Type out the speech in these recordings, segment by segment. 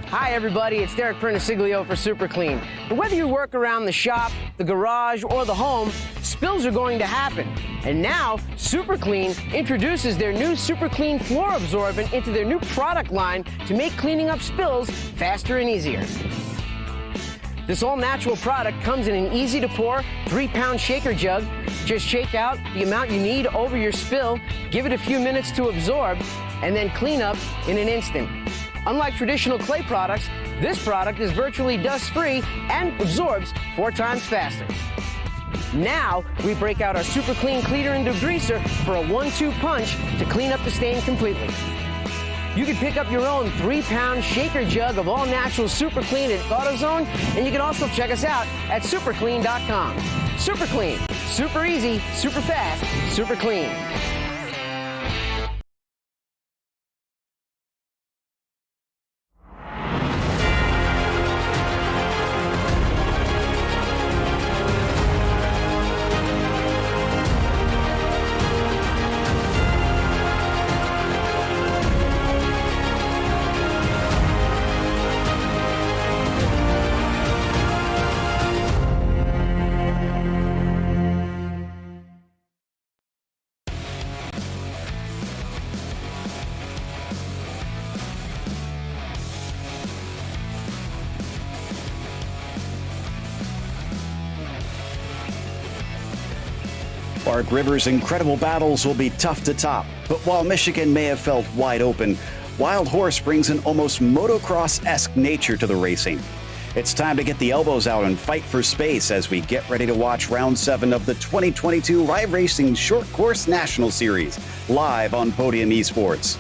Hi everybody, it's Derek Perniciglio for Super Clean. And whether you work around the shop, the garage, or the home, spills are going to happen. And now, Super Clean introduces their new Super Clean floor absorbent into their new product line to make cleaning up spills faster and easier. This all-natural product comes in an easy-to-pour 3-pound shaker jug. Just shake out the amount you need over your spill, give it a few minutes to absorb, and then clean up in an instant. Unlike traditional clay products, this product is virtually dust-free and absorbs 4 times faster. Now, we break out our Super Clean cleaner and degreaser for a 1-2 punch to clean up the stain completely. You can pick up your own 3-pound shaker jug of all-natural Super Clean at AutoZone, and you can also check us out at superclean.com. Super Clean, super easy, super fast, super clean. Park River's incredible battles will be tough to top, but while Michigan may have felt wide open, Wild Horse brings an almost motocross-esque nature to the racing. It's time to get the elbows out and fight for space as we get ready to watch Round 7 of the 2022 iRacing Short Course National Series, live on Podium Esports.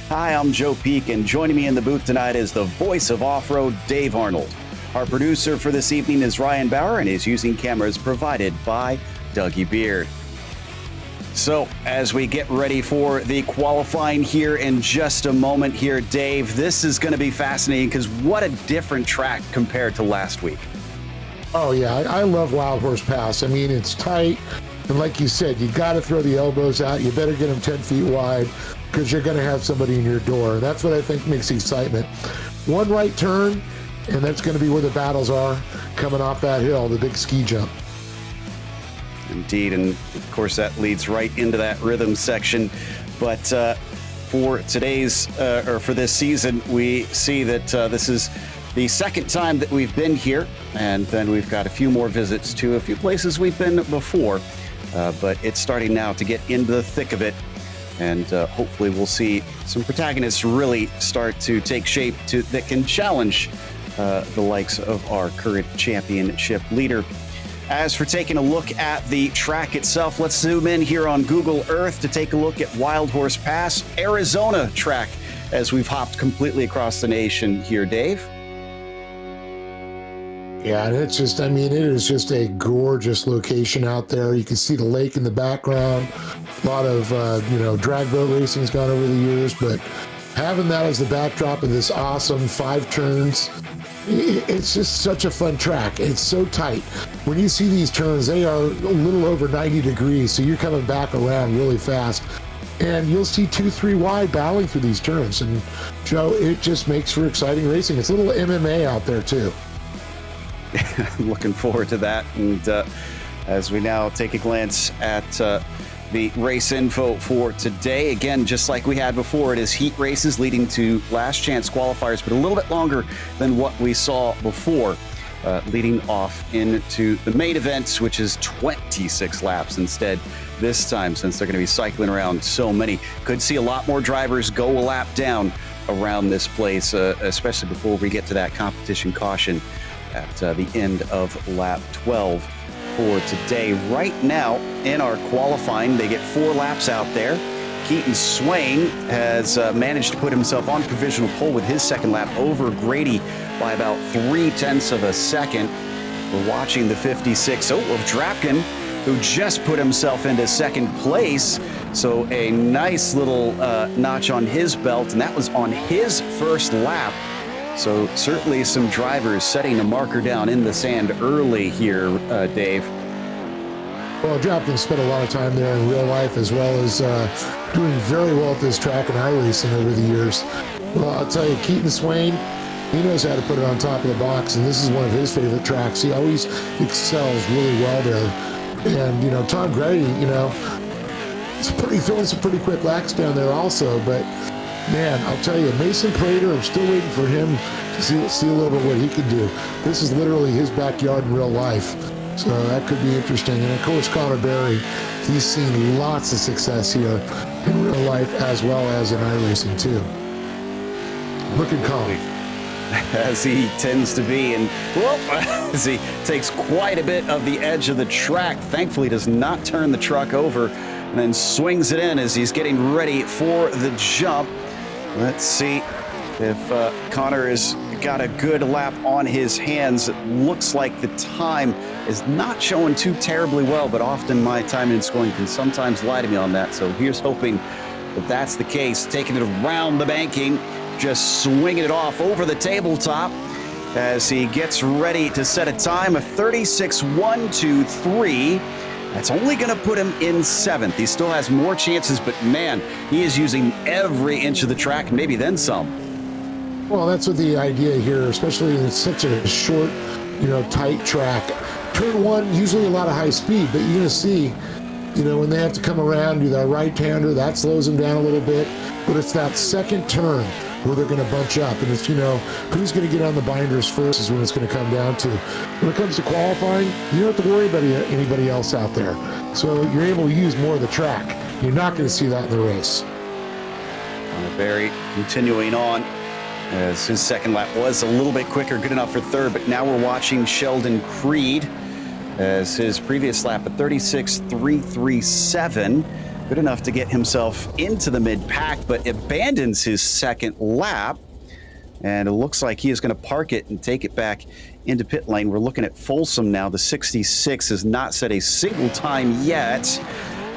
Hi, I'm Joe Peak, and joining me in the booth tonight is the voice of off-road, Dave Arnold. Our producer for this evening is Ryan Bauer, and is using cameras provided by Dougie Beard. So, as we get ready for the qualifying here in just a moment here, Dave, this is going to be fascinating because what a different track compared to last week. Oh, yeah. I love Wild Horse Pass. I mean, it's tight. And like you said, you got to throw the elbows out. You better get them 10 feet wide because you're going to have somebody in your door. And that's what I think makes excitement. One right turn, and that's going to be where the battles are coming off that hill, the big ski jump. Indeed, and of course that leads right into that rhythm section. But for today's, or for this season, we see that this is the second time that we've been here, and then we've got a few more visits to a few places we've been before. But it's starting now to get into the thick of it, and hopefully we'll see some protagonists really start to take shape that can challenge the likes of our current championship leader. As for taking a look at the track itself, let's zoom in here on Google Earth to take a look at Wild Horse Pass, Arizona track, as we've hopped completely across the nation here, Dave. Yeah, and it's just, I mean, it is just a gorgeous location out there. You can see the lake in the background. A lot of, drag boat racing's gone over the years, but having that as the backdrop of this awesome 5 turns, it's just such a fun track. It's so tight. When you see these turns, they are a little over 90 degrees, so you're coming back around really fast. And you'll see 2-3 wide battling through these turns. And, Joe, it just makes for exciting racing. It's a little MMA out there, too. I'm looking forward to that. And as we now take a glance at the race info for today, again, just like we had before, it is heat races leading to last chance qualifiers, but a little bit longer than what we saw before, leading off into the main events, which is 26 laps instead this time, since they're going to be cycling around so many. Could see a lot more drivers go a lap down around this place, especially before we get to that competition caution at the end of lap 12. For today. Right now in our qualifying, they get 4 laps out there. Keaton Swain has managed to put himself on provisional pole with his second lap over Grady by about 0.3 of a second. We're watching the 56 of Drapkin, who just put himself into second place. So a nice little notch on his belt, and that was on his first lap. So certainly some drivers setting a marker down in the sand early here, Dave. Well, Dropkin spent a lot of time there in real life, as well as doing very well at this track in iRacing over the years. Well, I'll tell you, Keaton Swain, He knows how to put it on top of the box, and this is one of his favorite tracks. He always excels really well there. And, you know, Tom Grady, you know, it's throwing some pretty quick laps down there also, but man, I'll tell you, Mason Prater, I'm still waiting for him to see a little bit what he can do. This is literally his backyard in real life, so that could be interesting. And of course, Connor Berry, he's seen lots of success here in real life as well as in iRacing too. Looking calm. As he tends to be, and whoop, as he takes quite a bit of the edge of the track. Thankfully does not turn the truck over, and then swings it in as he's getting ready for the jump. Let's see if Connor has got a good lap on his hands. It looks like the time is not showing too terribly well, but often my timing and scoring can sometimes lie to me on that. So here's hoping that that's the case. Taking it around the banking, just swinging it off over the tabletop as he gets ready to set a time of 36.123. That's only going to put him in 7th. He still has more chances, but man, he is using every inch of the track, and maybe then some. Well, that's what the idea here, especially in such a short, you know, tight track. Turn 1, usually a lot of high speed, but you're going to see, you know, when they have to come around, do that right-hander, that slows them down a little bit. But it's that second turn where they're going to bunch up. And it's, you know, who's going to get on the binders first is when it's going to come down to. When it comes to qualifying, you don't have to worry about anybody else out there. So you're able to use more of the track. You're not going to see that in the race. Berry continuing on as his second lap was a little bit quicker, good enough for 3rd, but now we're watching Sheldon Creed as his previous lap at 36.337. Good enough to get himself into the mid-pack, but abandons his second lap. And it looks like he is going to park it and take it back into pit lane. We're looking at Folsom now. The 66 has not set a single time yet.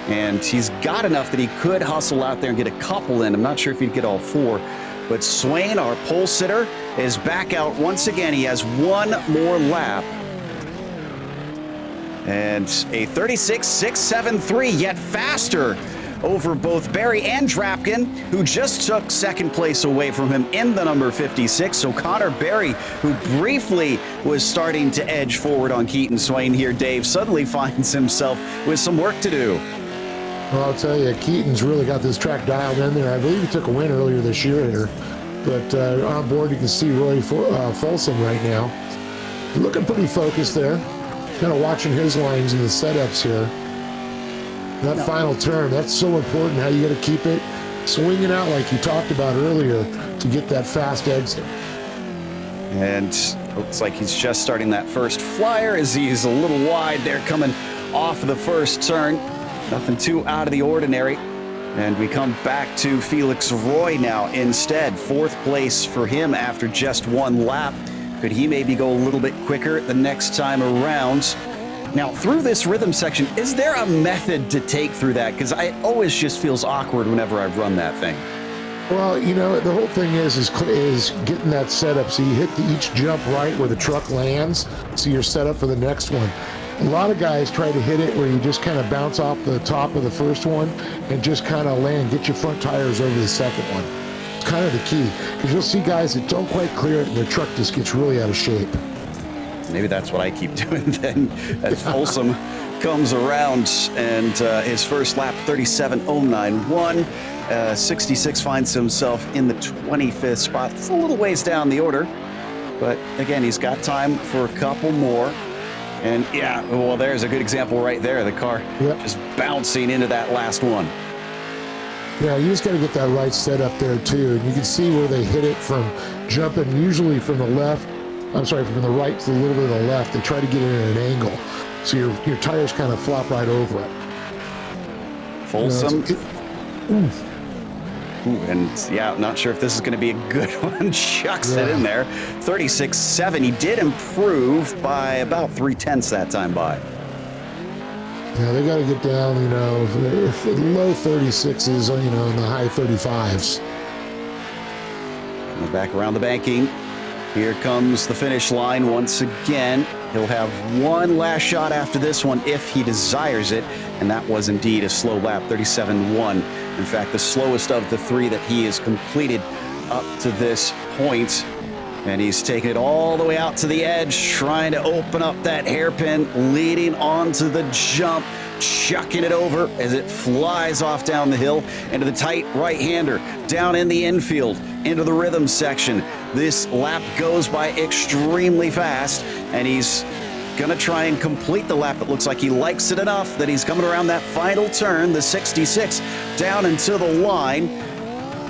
And he's got enough that he could hustle out there and get a couple in. I'm not sure if he'd get all 4. But Swain, our pole sitter, is back out once again. He has one more lap. And a 36.673, yet faster over both Berry and Drapkin, who just took 2nd place away from him in the number 56. So Connor Berry, who briefly was starting to edge forward on Keaton Swain here, Dave, suddenly finds himself with some work to do. Well, I'll tell you, Keaton's really got this track dialed in there. I believe he took a win earlier this year here. But on board, you can see Roy Folsom right now. Looking pretty focused there. Kind of watching his lines and the setups here. That final turn, that's so important, how you got to keep it swinging out like you talked about earlier to get that fast exit. And looks like he's just starting that first flyer as he's a little wide there coming off of the first turn. Nothing too out of the ordinary. And we come back to Felix Roy now instead. 4th place for him after just 1 lap. Could he maybe go a little bit quicker the next time around? Now, through this rhythm section, is there a method to take through that? Because I always just feels awkward whenever I run that thing. Well, you know, the whole thing is getting that setup so you hit each jump right where the truck lands, so you're set up for the next one. A lot of guys try to hit it where you just kind of bounce off the top of the first one and just kind of land, get your front tires over the second one. It's kind of the key, because you'll see guys that don't quite clear it and their truck just gets really out of shape. Maybe that's what I keep doing then as Folsom comes around, and his first lap, 37.091. 66 finds himself in the 25th spot. It's a little ways down the order, but again, he's got time for a couple more. And yeah, well, there's a good example right there. The car just bouncing into that last one. Yeah, you just got to get that right set up there too. And you can see where they hit it from jumping usually from the left. I'm sorry, from the right to a little bit of the left. They try to get it at an angle. So your tires kind of flop right over it. Folsom. And yeah, not sure if this is going to be a good one. Chucks it in there. 36.7. He did improve by about 0.3 that time by. Yeah, they got to get down, you know, low 36s, you know, in the high 35s. And back around the banking. Here comes the finish line once again. He'll have one last shot after this one if he desires it, and that was indeed a slow lap, 37.1. In fact, the slowest of the 3 that he has completed up to this point. And he's taking it all the way out to the edge, trying to open up that hairpin, leading onto the jump, chucking it over as it flies off down the hill into the tight right-hander, down in the infield, into the rhythm section. This lap goes by extremely fast, and he's going to try and complete the lap. It looks like he likes it enough that he's coming around that final turn, the 66, down into the line.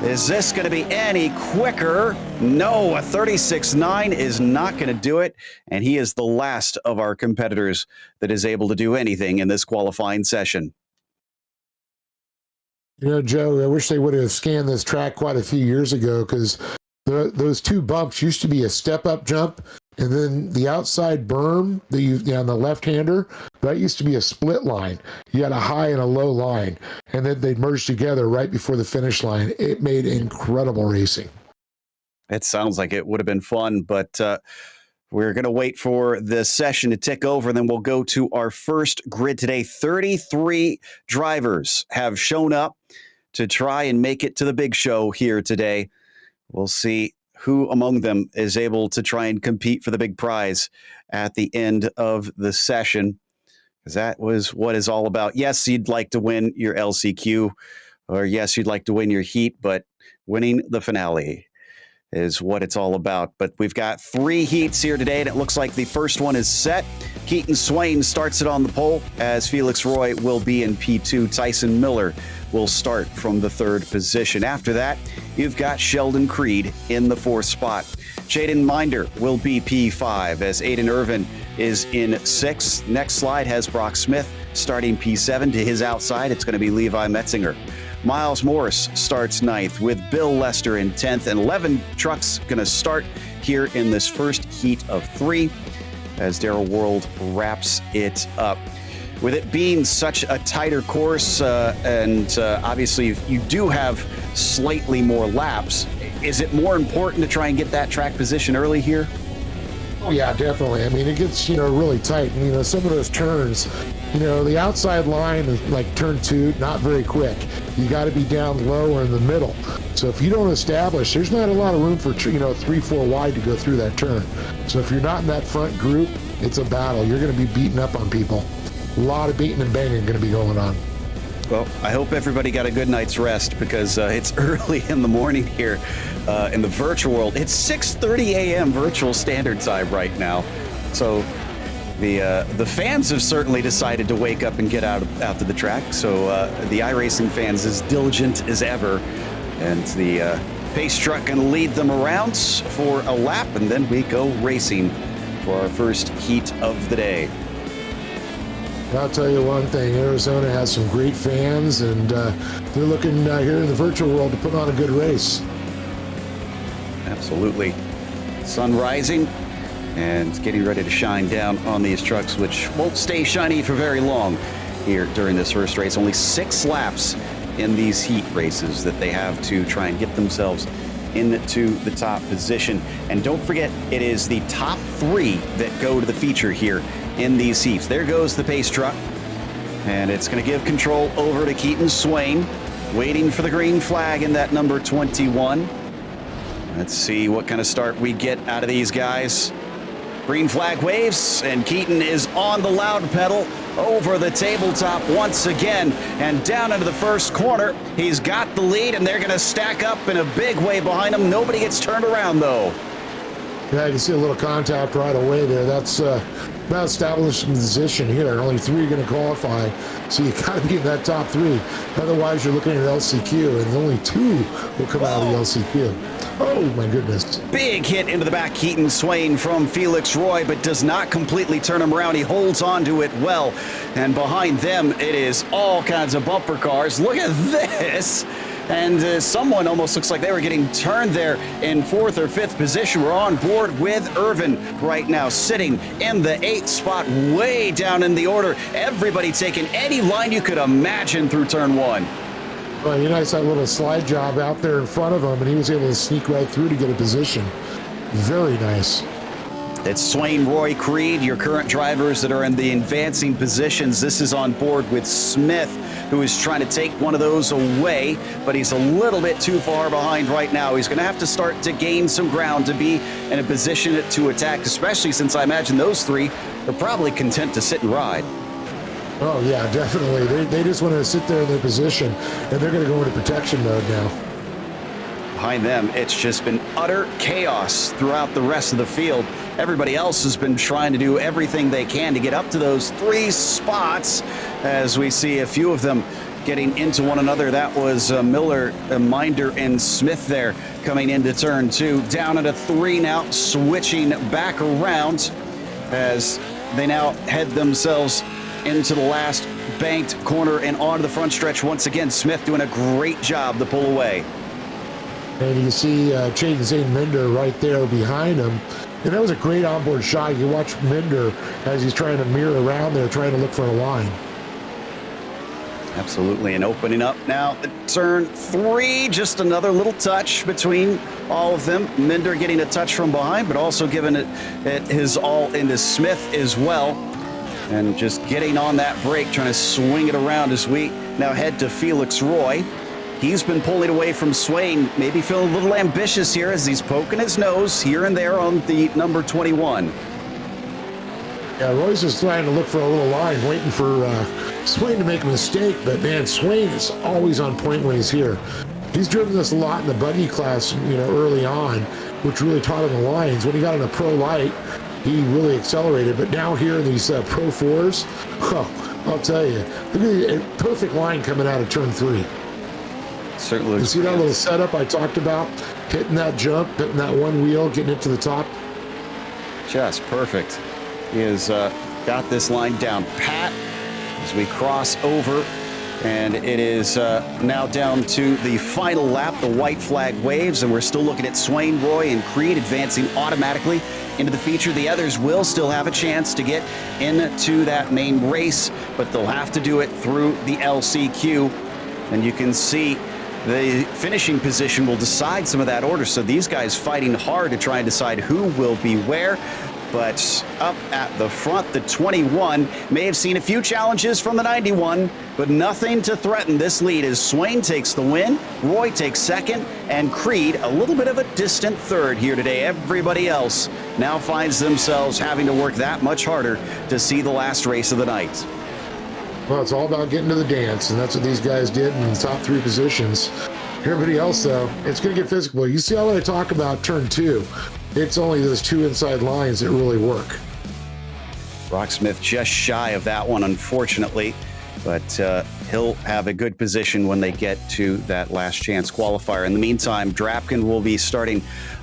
Is this going to be any quicker? No, a 36.9 is not going to do it, and he is the last of our competitors that is able to do anything in this qualifying session. You know, Joe, I wish they would have scanned this track quite a few years ago, because those two bumps used to be a step-up jump, and then the outside berm that on the left-hander, that used to be a split line. You had a high and a low line, and then they'd merge together right before the finish line. It made incredible racing. It sounds like it would have been fun, but we're going to wait for the session to tick over, and then we'll go to our first grid today. 33 drivers have shown up to try and make it to the big show here today. We'll see who among them is able to try and compete for the big prize at the end of the session, because that was what it's all about. Yes, you'd like to win your LCQ, or yes, you'd like to win your heat, but winning the finale is what it's all about. But we've got 3 heats here today, and it looks like the first one is set. Keaton Swain starts it on the pole, as Felix Roy will be in P2. Tyson Miller will start from the 3rd position. After that, you've got Sheldon Creed in the 4th spot. Jaden Minder will be P5, as Aiden Irvin is in 6th. Next slide has Brock Smith starting P7. To his outside, it's going to be Levi Metzinger. Miles Morris starts 9th, with Bill Lester in 10th, and 11 trucks going to start here in this first heat of 3 as Darrell World wraps it up. With it being such a tighter course, and obviously you do have slightly more laps, is it more important to try and get that track position early here? Oh, yeah, definitely. I mean, it gets, really tight. And, some of those turns, the outside line is like turn 2, not very quick. You got to be down low or in the middle. So if you don't establish, there's not a lot of room for, 3-4 wide to go through that turn. So if you're not in that front group, it's a battle. You're going to be beating up on people. A lot of beating and banging going to be going on. Well, I hope everybody got a good night's rest, because it's early in the morning here in the virtual world. It's 6:30 a.m. virtual standard time right now. So the fans have certainly decided to wake up and get out to the track. So the iRacing fans as diligent as ever. And the pace truck going to lead them around for a lap, and then we go racing for our first heat of the day. I'll tell you one thing, Arizona has some great fans, and they're looking here in the virtual world to put on a good race. Absolutely. Sun rising and getting ready to shine down on these trucks, which won't stay shiny for very long here during this first race. Only 6 laps in these heat races that they have to try and get themselves into the top position. And don't forget, it is the top 3 that go to the feature here in these heats. There goes the pace truck, and it's going to give control over to Keaton Swain, waiting for the green flag in that number 21. Let's see what kind of start we get out of these guys. Green flag waves, and Keaton is on the loud pedal over the tabletop once again, and down into the first corner. He's got the lead, and they're going to stack up in a big way behind him. Nobody gets turned around, though. Yeah, you can see a little contact right away there. That's about establishing position here. Only 3 are going to qualify, so you got to be in that top 3. Otherwise, you're looking at LCQ, and only 2 will come out of the LCQ. Oh, my goodness. Big hit into the back, Keaton Swain from Felix Roy, but does not completely turn him around. He holds on to it well, and behind them, it is all kinds of bumper cars. Look at this. And someone almost looks like they were getting turned there in 4th or 5th position. We're on board with Irvin right now, sitting in the 8th spot, way down in the order. Everybody taking any line you could imagine through turn 1. Well, you notice that little slide job out there in front of him, and he was able to sneak right through to get a position. Very nice. It's Swain, Roy, Creed, your current drivers that are in the advancing positions. This is on board with Smith, who is trying to take one of those away, but he's a little bit too far behind right now. He's going to have to start to gain some ground to be in a position to attack, especially since I imagine those three are probably content to sit and ride. Oh, yeah, definitely. They just want to sit there in their position, and they're going to go into protection mode now. Behind them, it's just been utter chaos throughout the rest of the field. Everybody else has been trying to do everything they can to get up to those 3 spots, as we see a few of them getting into one another. That was Miller, Minder, and Smith there coming into turn 2. Down at a 3 now, switching back around as they now head themselves into the last banked corner and onto the front stretch once again. Smith doing a great job to pull away. And you see Chase Zane Minder right there behind him. And that was a great onboard shot. You watch Minder as he's trying to mirror around there, trying to look for a line. Absolutely, and opening up now at turn 3, just another little touch between all of them. Minder getting a touch from behind, but also giving it his all into Smith as well. And just getting on that brake, trying to swing it around as we now head to Felix Roy. He's been pulling away from Swain, maybe feeling a little ambitious here as he's poking his nose here and there on the number 21. Yeah, Roy's just trying to look for a little line, waiting for Swain to make a mistake, but man, Swain is always on point when he's here. He's driven this a lot in the buggy class, early on, which really taught him the lines. When he got in a pro light, he really accelerated, but now here in these pro 4s, I'll tell you, look at the perfect line coming out of turn 3. Certainly. You see that little setup I talked about? Hitting that jump, hitting that one wheel, getting it to the top. Just perfect. He has got this line down pat as we cross over, and it is now down to the final lap. The white flag waves, and we're still looking at Swain, Roy, and Creed advancing automatically into the feature. The others will still have a chance to get into that main race, but they'll have to do it through the LCQ. And you can see the finishing position will decide some of that order. So these guys fighting hard to try and decide who will be where. But up at the front, the 21 may have seen a few challenges from the 91, but nothing to threaten this lead as Swain takes the win, Roy takes second, and Creed a little bit of a distant third here today. Everybody else now finds themselves having to work that much harder to see the last race of the night. Well, it's all about getting to the dance, and that's what these guys did in the top 3 positions. Everybody else, though, it's going to get physical. You see how I talk about turn 2. It's only those 2 inside lines that really work. Rocksmith just shy of that one, unfortunately, but he'll have a good position when they get to that last chance qualifier. In the meantime, Drapkin will be starting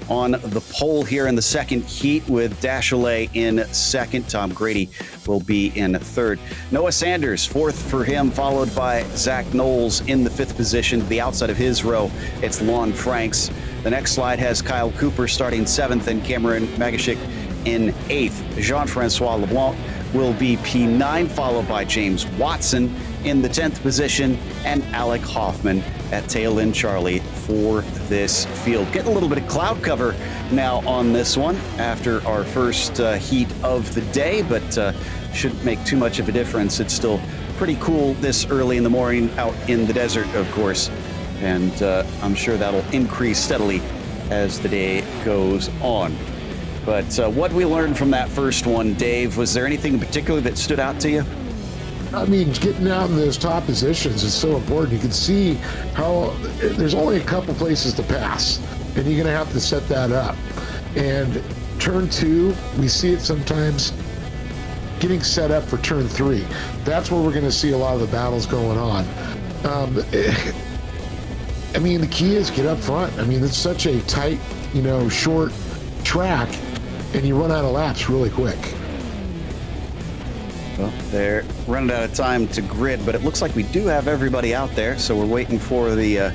on the pole here in the second heat with Dashalet in second. Tom Grady will be in third. Noah Sanders, fourth for him, followed by Zach Knowles in the 5th position. To the outside of his row, it's Lon Franks. The next slide has Kyle Cooper starting 7th and Cameron Magashik in 8th. Jean-Francois LeBlanc will be P9, followed by James Watson in the 10th position, and Alec Hoffman at tail end Charlie for this field. Getting a little bit of cloud cover now on this one after our first heat of the day, but shouldn't make too much of a difference. It's still pretty cool this early in the morning out in the desert, of course, and I'm sure that'll increase steadily as the day goes on. But what we learned from that first one, Dave, was there anything in particular that stood out to you? I mean, getting out in those top positions is so important. You can see how there's only a couple places to pass, and you're going to have to set that up. And turn 2, we see it sometimes getting set up for turn 3. That's where we're going to see a lot of the battles going on. I mean, the key is get up front. I mean, it's such a tight, short track, and you run out of laps really quick. Well, they're running out of time to grid, but it looks like we do have everybody out there, so we're waiting for the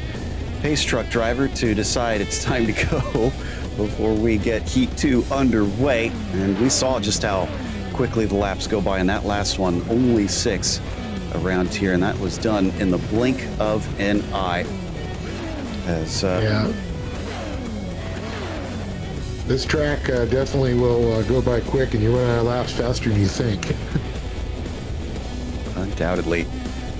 pace truck driver to decide it's time to go before we get Heat 2 underway. And we saw just how quickly the laps go by in that last one, only 6 around here, and that was done in the blink of an eye. As yeah. This track definitely will go by quick, and you run out of laps faster than you think. Undoubtedly.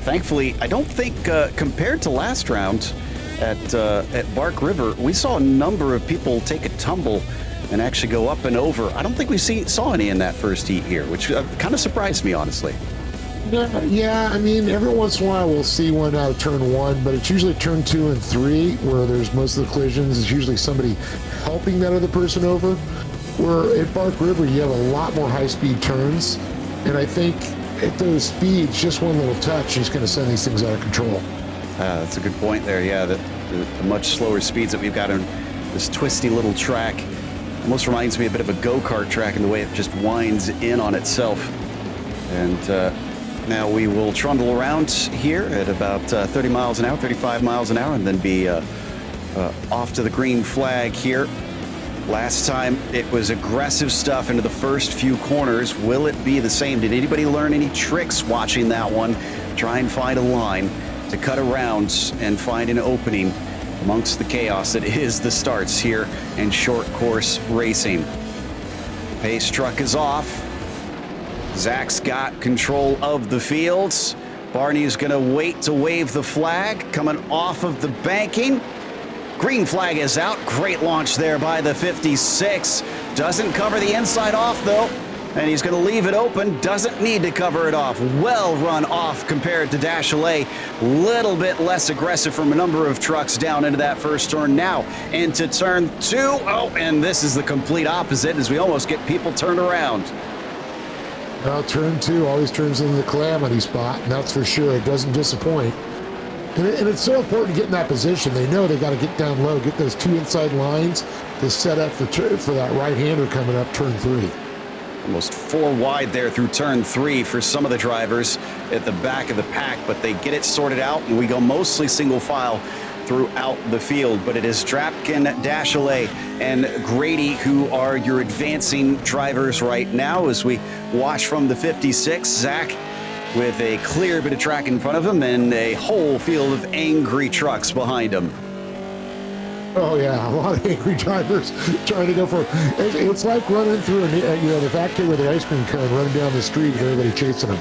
Thankfully, I don't think compared to last round at Bark River, we saw a number of people take a tumble and actually go up and over. I don't think we saw any in that first heat here, which kind of surprised me, honestly. Yeah, I mean, every once in a while we'll see one out of turn 1, but it's usually turn 2 and 3 where there's most of the collisions. It's usually somebody helping that other person over. Where at Bark River, you have a lot more high-speed turns, and I think at those speeds, just one little touch is going to send these things out of control. That's a good point there. Yeah, the much slower speeds that we've got on this twisty little track almost reminds me a bit of a go-kart track in the way it just winds in on itself. And now we will trundle around here at about 30 miles an hour, 35 miles an hour, and then be off to the green flag here. Last time it was aggressive stuff into the first few corners. Will it be the same? Did anybody learn any tricks watching that one? Try and find a line to cut around and find an opening amongst the chaos that is the starts here in short course racing. Pace truck is off. Zach's got control of the fields. Barney's gonna wait to wave the flag coming off of the banking. Green flag is out. Great launch there by the 56. Doesn't cover the inside off though, and he's going to leave it open. Doesn't need to cover it off. Well run off compared to Dashley. Little bit less aggressive from a number of trucks down into that first turn. Now into turn 2. Oh, and this is the complete opposite as we almost get people turned around. Well, turn 2 always turns into the calamity spot, and that's for sure. It doesn't disappoint. And it's so important to get in that position. They know they got to get down low, get those 2 inside lines to set up for that right-hander coming up turn 3. Almost 4 wide there through turn 3 for some of the drivers at the back of the pack, but they get it sorted out, and we go mostly single file throughout the field. But it is Drapkin, Dashley, and Grady who are your advancing drivers right now as we watch from the 56. Zach with a clear bit of track in front of him and a whole field of angry trucks behind him. Oh yeah, a lot of angry drivers trying to go for. It's like running through the fat kid with the ice cream cone running down the street and everybody chasing him.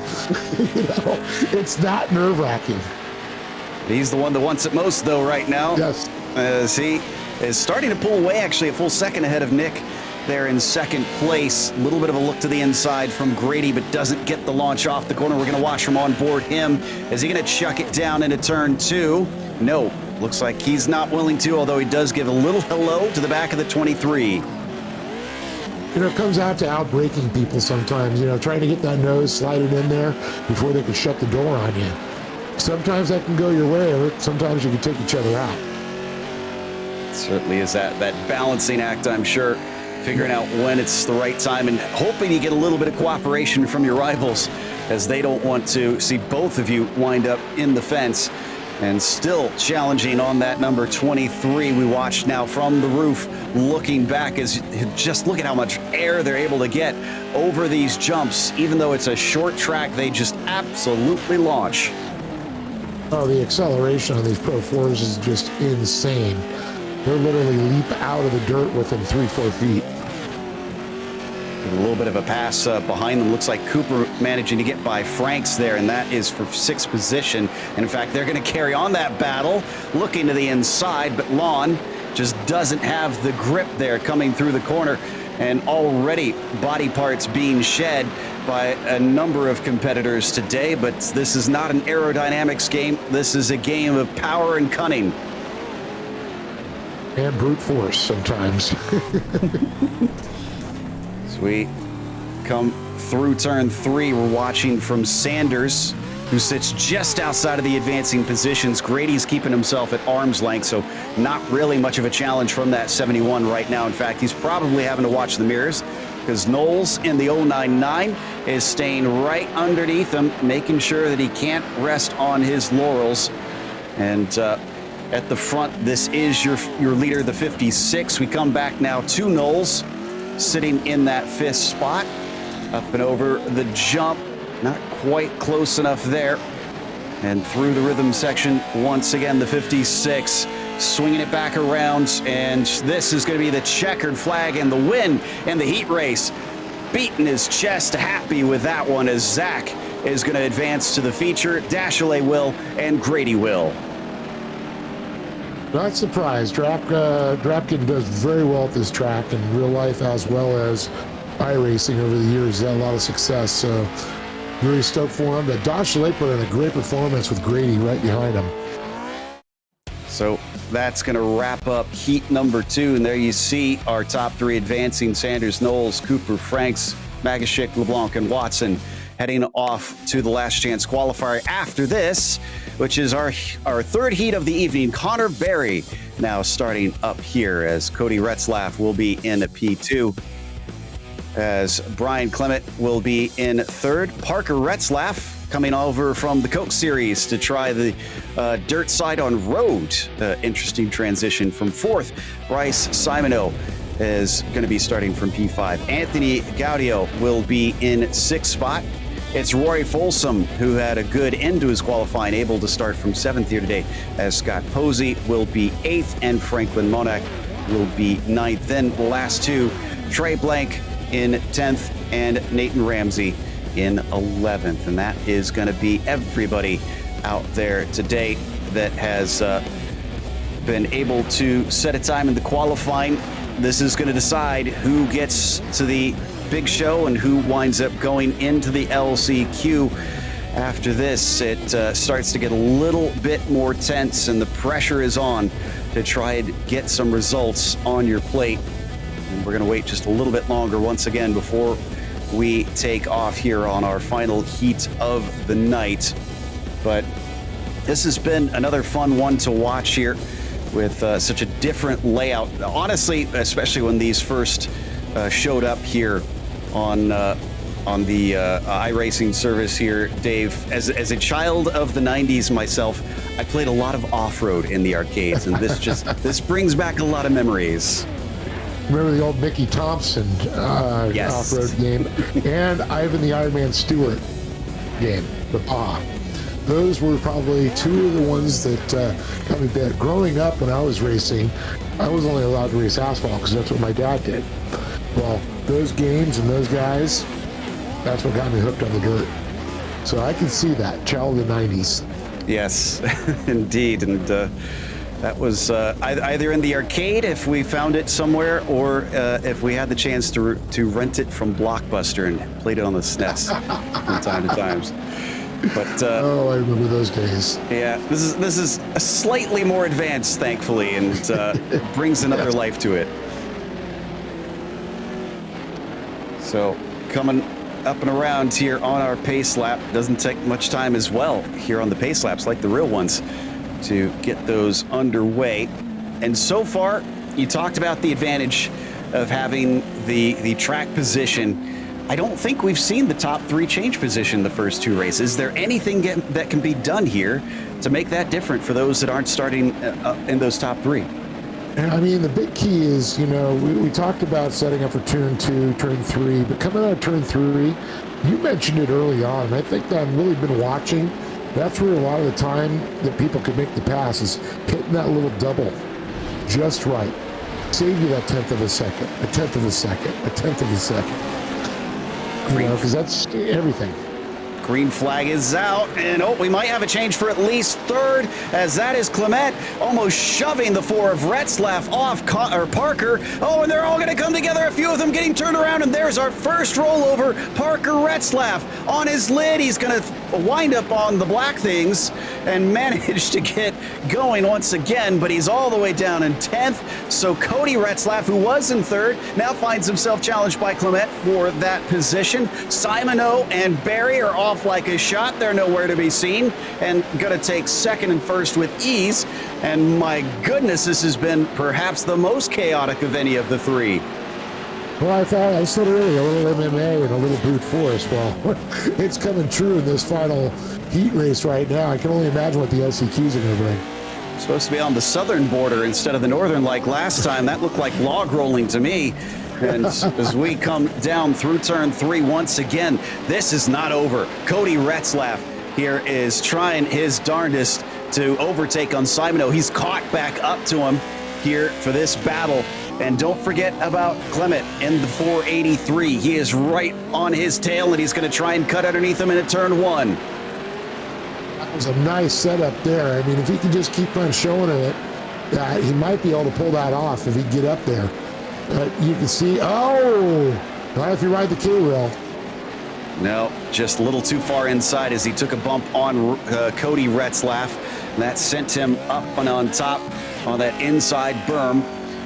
It's that nerve-wracking. He's the one that wants it most though right now. Yes. As he is starting to pull away, actually a full second ahead of Nick there in second place. A little bit of a look to the inside from Grady, but doesn't get the launch off the corner. We're going to watch from on board him. Is he going to chuck it down into turn 2? No. Looks like he's not willing to, although he does give a little hello to the back of the 23. It comes out to outbraking people sometimes, trying to get that nose slided in there before they can shut the door on you. Sometimes that can go your way, or sometimes you can take each other out. It certainly is that balancing act, I'm sure. Figuring out when it's the right time and hoping you get a little bit of cooperation from your rivals as they don't want to see both of you wind up in the fence. And still challenging on that number 23. We watch now from the roof, looking back as just look at how much air they're able to get over these jumps. Even though it's a short track, they just absolutely launch. Oh, the acceleration on these Pro 4s is just insane. They literally leap out of the dirt within 3-4 feet. A little bit of a pass behind them. Looks like Cooper managing to get by Franks there, and that is for 6th position. And in fact, they're going to carry on that battle, looking to the inside, but Lon just doesn't have the grip there coming through the corner, and already body parts being shed by a number of competitors today. But this is not an aerodynamics game. This is a game of power and cunning. And brute force sometimes. As we come through turn 3, we're watching from Sanders, who sits just outside of the advancing positions. Grady's keeping himself at arm's length, so not really much of a challenge from that 71 right now. In fact, he's probably having to watch the mirrors because Knowles in the 099 is staying right underneath him, making sure that he can't rest on his laurels. And at the front, this is your leader, the 56. We come back now to Knowles, sitting in that 5th spot. Up and over the jump, not quite close enough there. And through the rhythm section, once again, the 56 swinging it back around, and this is going to be the checkered flag and the win in the heat race. Beating his chest, happy with that one, as Zach is going to advance to the feature. Dashley will, and Grady will. Not surprised. Drapkin does very well at this track in real life as well as iRacing over the years. He's had a lot of success, so very stoked for him. But Dashley put in a great performance with Grady right behind him. So that's going to wrap up heat number 2. And there you see our top 3 advancing: Sanders, Knowles, Cooper, Franks, Magashik, LeBlanc, and Watson, heading off to the last chance qualifier after this, which is our third heat of the evening. Connor Berry now starting up here, as Cody Retzlaff will be in P2, as Brian Clement will be in 3rd. Parker Retzlaff coming over from the Coke Series to try the dirt side on road. Interesting transition from 4th. Bryce Simoneau is going to be starting from P5. Anthony Gaudio will be in 6th spot. It's Rory Folsom, who had a good end to his qualifying, able to start from 7th here today, as Scott Posey will be 8th and Franklin Monak will be 9th. Then the last 2, Trey Blank in 10th and Nathan Ramsey in 11th. And that is going to be everybody out there today that has been able to set a time in the qualifying. This is going to decide who gets to the big show and who winds up going into the LCQ. After this, it starts to get a little bit more tense, and the pressure is on to try and get some results on your plate. And we're going to wait just a little bit longer once again before we take off here on our final heat of the night. But this has been another fun one to watch here, with such a different layout. Honestly, especially when these first showed up here on the iRacing service here, Dave. As a child of the 90s myself, I played a lot of off-road in the arcades, and this brings back a lot of memories. Remember the old Mickey Thompson Yes. off-road game, and Ivan the Iron Man Stewart game, the PA. Those were probably 2 of the ones that got me bad. Growing up when I was racing, I was only allowed to race asphalt because that's what my dad did. Well, those games and those guys, that's what got me hooked on the dirt. So I can see that, child of the 90s. Yes, indeed. And that was either in the arcade if we found it somewhere, or if we had the chance to rent it from Blockbuster and played it on the SNES from time to time. But oh, I remember those days. Yeah, this is a slightly more advanced, thankfully, and brings another life to it. So coming up and around here on our pace lap, doesn't take much time as well here on the pace laps, like the real ones, to get those underway. And so far, you talked about the advantage of having the track position. I don't think we've seen the top 3 change position the first 2 races. Is there anything that can be done here to make that different for those that aren't starting in those top 3? I mean, the big key is, we talked about setting up for turn 2, turn 3, but coming out of turn 3, you mentioned it early on, and I think that I've really been watching. That's where a lot of the time that people could make the pass is hitting that little double just right. Save you that 1/10 of a second, a 1/10 of a second, a 1/10 of a second. Because that's everything. Green flag is out, and we might have a change for at least 3rd, as that is Clement almost shoving the 4 of Retzlaff off Parker. Oh, and they're all going to come together, a few of them getting turned around, and there's our first rollover. Parker Retzlaff on his lid. He's going to wind up on the black things and manage to get going once again, but he's all the way down in 10th. So Cody Retzlaff, who was in 3rd, now finds himself challenged by Clement for that position. Simoneau and Barry are off like a shot. They're nowhere to be seen, and going to take 2nd and 1st with ease. And my goodness, this has been perhaps the most chaotic of any of the 3. Well, I said earlier, a little MMA and a little brute force. Well, it's coming true in this final heat race right now. I can only imagine what the LCQs are going to bring. Supposed to be on the southern border instead of the northern like last time. That looked like log rolling to me. And as we come down through turn 3 once again, this is not over. Cody Retzlaff here is trying his darndest to overtake on Simoneau. He's caught back up to him here for this battle. And don't forget about Clement in the 483. He is right on his tail, and he's going to try and cut underneath him into turn 1. That was a nice setup there. I mean, if he can just keep on showing it, he might be able to pull that off if he can get up there. But you can see, not if you ride the K-rail. No, just a little too far inside as he took a bump on Cody Retzlaff. And that sent him up and on top on that inside berm.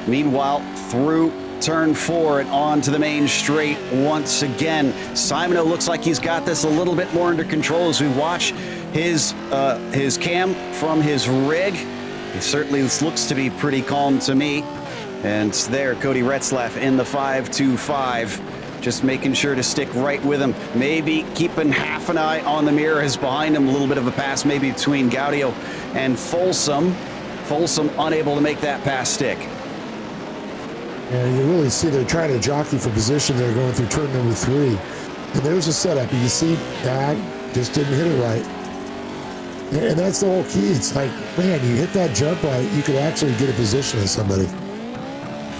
Meanwhile, through turn 4 and on to the main straight once again. Simoneau looks like he's got this a little bit more under control as we watch his cam from his rig. He certainly looks to be pretty calm to me. And there, Cody Retzlaff in the 525, just making sure to stick right with him. Maybe keeping half an eye on the mirror as behind him, a little bit of a pass maybe between Gaudio and Folsom. Folsom unable to make that pass stick. Yeah, you really see they're trying to jockey for position. They're going through turn number 3. And there's a setup. You can see that just didn't hit it right. And that's the whole key. It's like, man, you hit that jump right, you could actually get a position on somebody.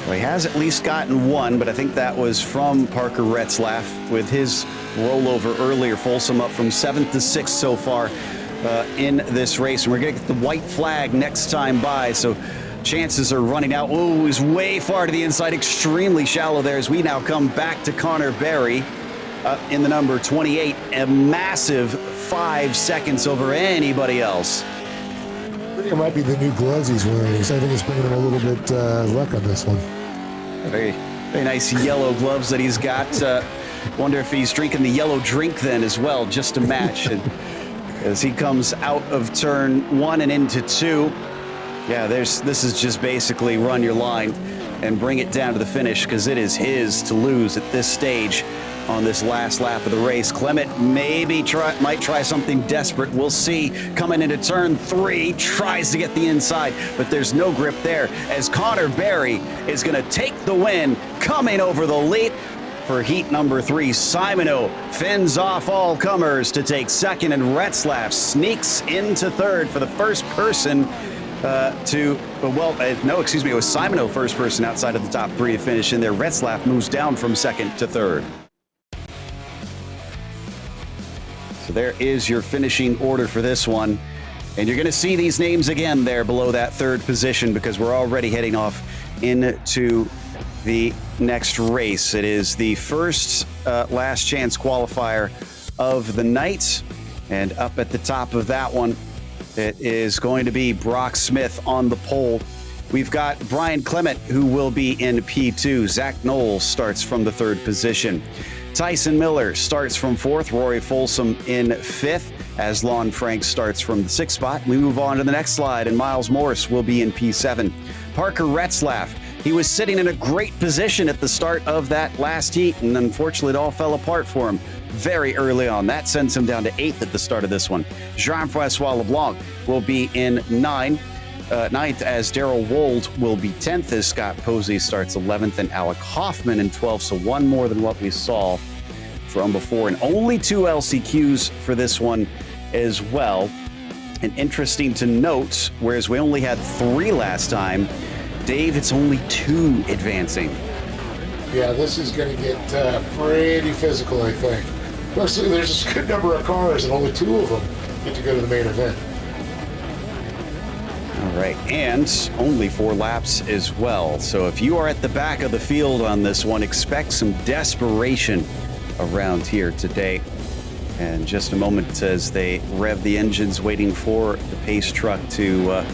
Well, he has at least gotten one, but I think that was from Parker Retzlaff with his rollover earlier. Folsom up from 7th to 6th so far in this race. And we're going to get the white flag next time by, so chances are running out. Oh, he's way far to the inside, extremely shallow there as we now come back to Connor Berry up in the number 28. A massive 5 seconds over anybody else. I think it might be the new gloves he's wearing. I think it's bringing him a little bit luck on this one. Very, very nice yellow gloves that he's got. Wonder if he's drinking the yellow drink then as well, just to match. And as he comes out of turn 1 and into 2, yeah, this is just basically run your line and bring it down to the finish, because it is his to lose at this stage on this last lap of the race. Clement maybe might try something desperate. We'll see. Coming into turn 3, tries to get the inside, but there's no grip there as Connor Berry is going to take the win, coming over the lead for heat number 3. Simoneau fends off all comers to take 2nd, and Retzlaff sneaks into 3rd for the first person it was Simoneau first person outside of the top 3 to finish in there. Retzlaff moves down from 2nd to 3rd. So there is your finishing order for this one. And you're going to see these names again there below that 3rd position, because we're already heading off into the next race. It is the first last chance qualifier of the night. And up at the top of that one, it is going to be Brock Smith on the pole. We've got Brian Clement, who will be in P2. Zach Knowles starts from the 3rd position. Tyson Miller starts from 4th. Rory Folsom in 5th. Aslan Frank starts from the 6th spot. We move on to the next slide, and Miles Morris will be in P7. Parker Retzlaff, he was sitting in a great position at the start of that last heat, and unfortunately it all fell apart for him very early on. That sends him down to 8th at the start of this one. Jean-Francois LeBlanc will be in 9th as Daryl Wold will be 10th as Scott Posey starts 11th, and Alec Hoffman in 12th, so one more than what we saw from before, and only 2 LCQs for this one as well. And interesting to note, whereas we only had 3 last time, Dave, it's only 2 advancing. Yeah, this is going to get pretty physical, I think. Mostly there's a good number of cars, and only 2 of them get to go to the main event. All right, and only 4 laps as well. So if you are at the back of the field on this one, expect some desperation around here today. And just a moment as they rev the engines, waiting for the pace truck to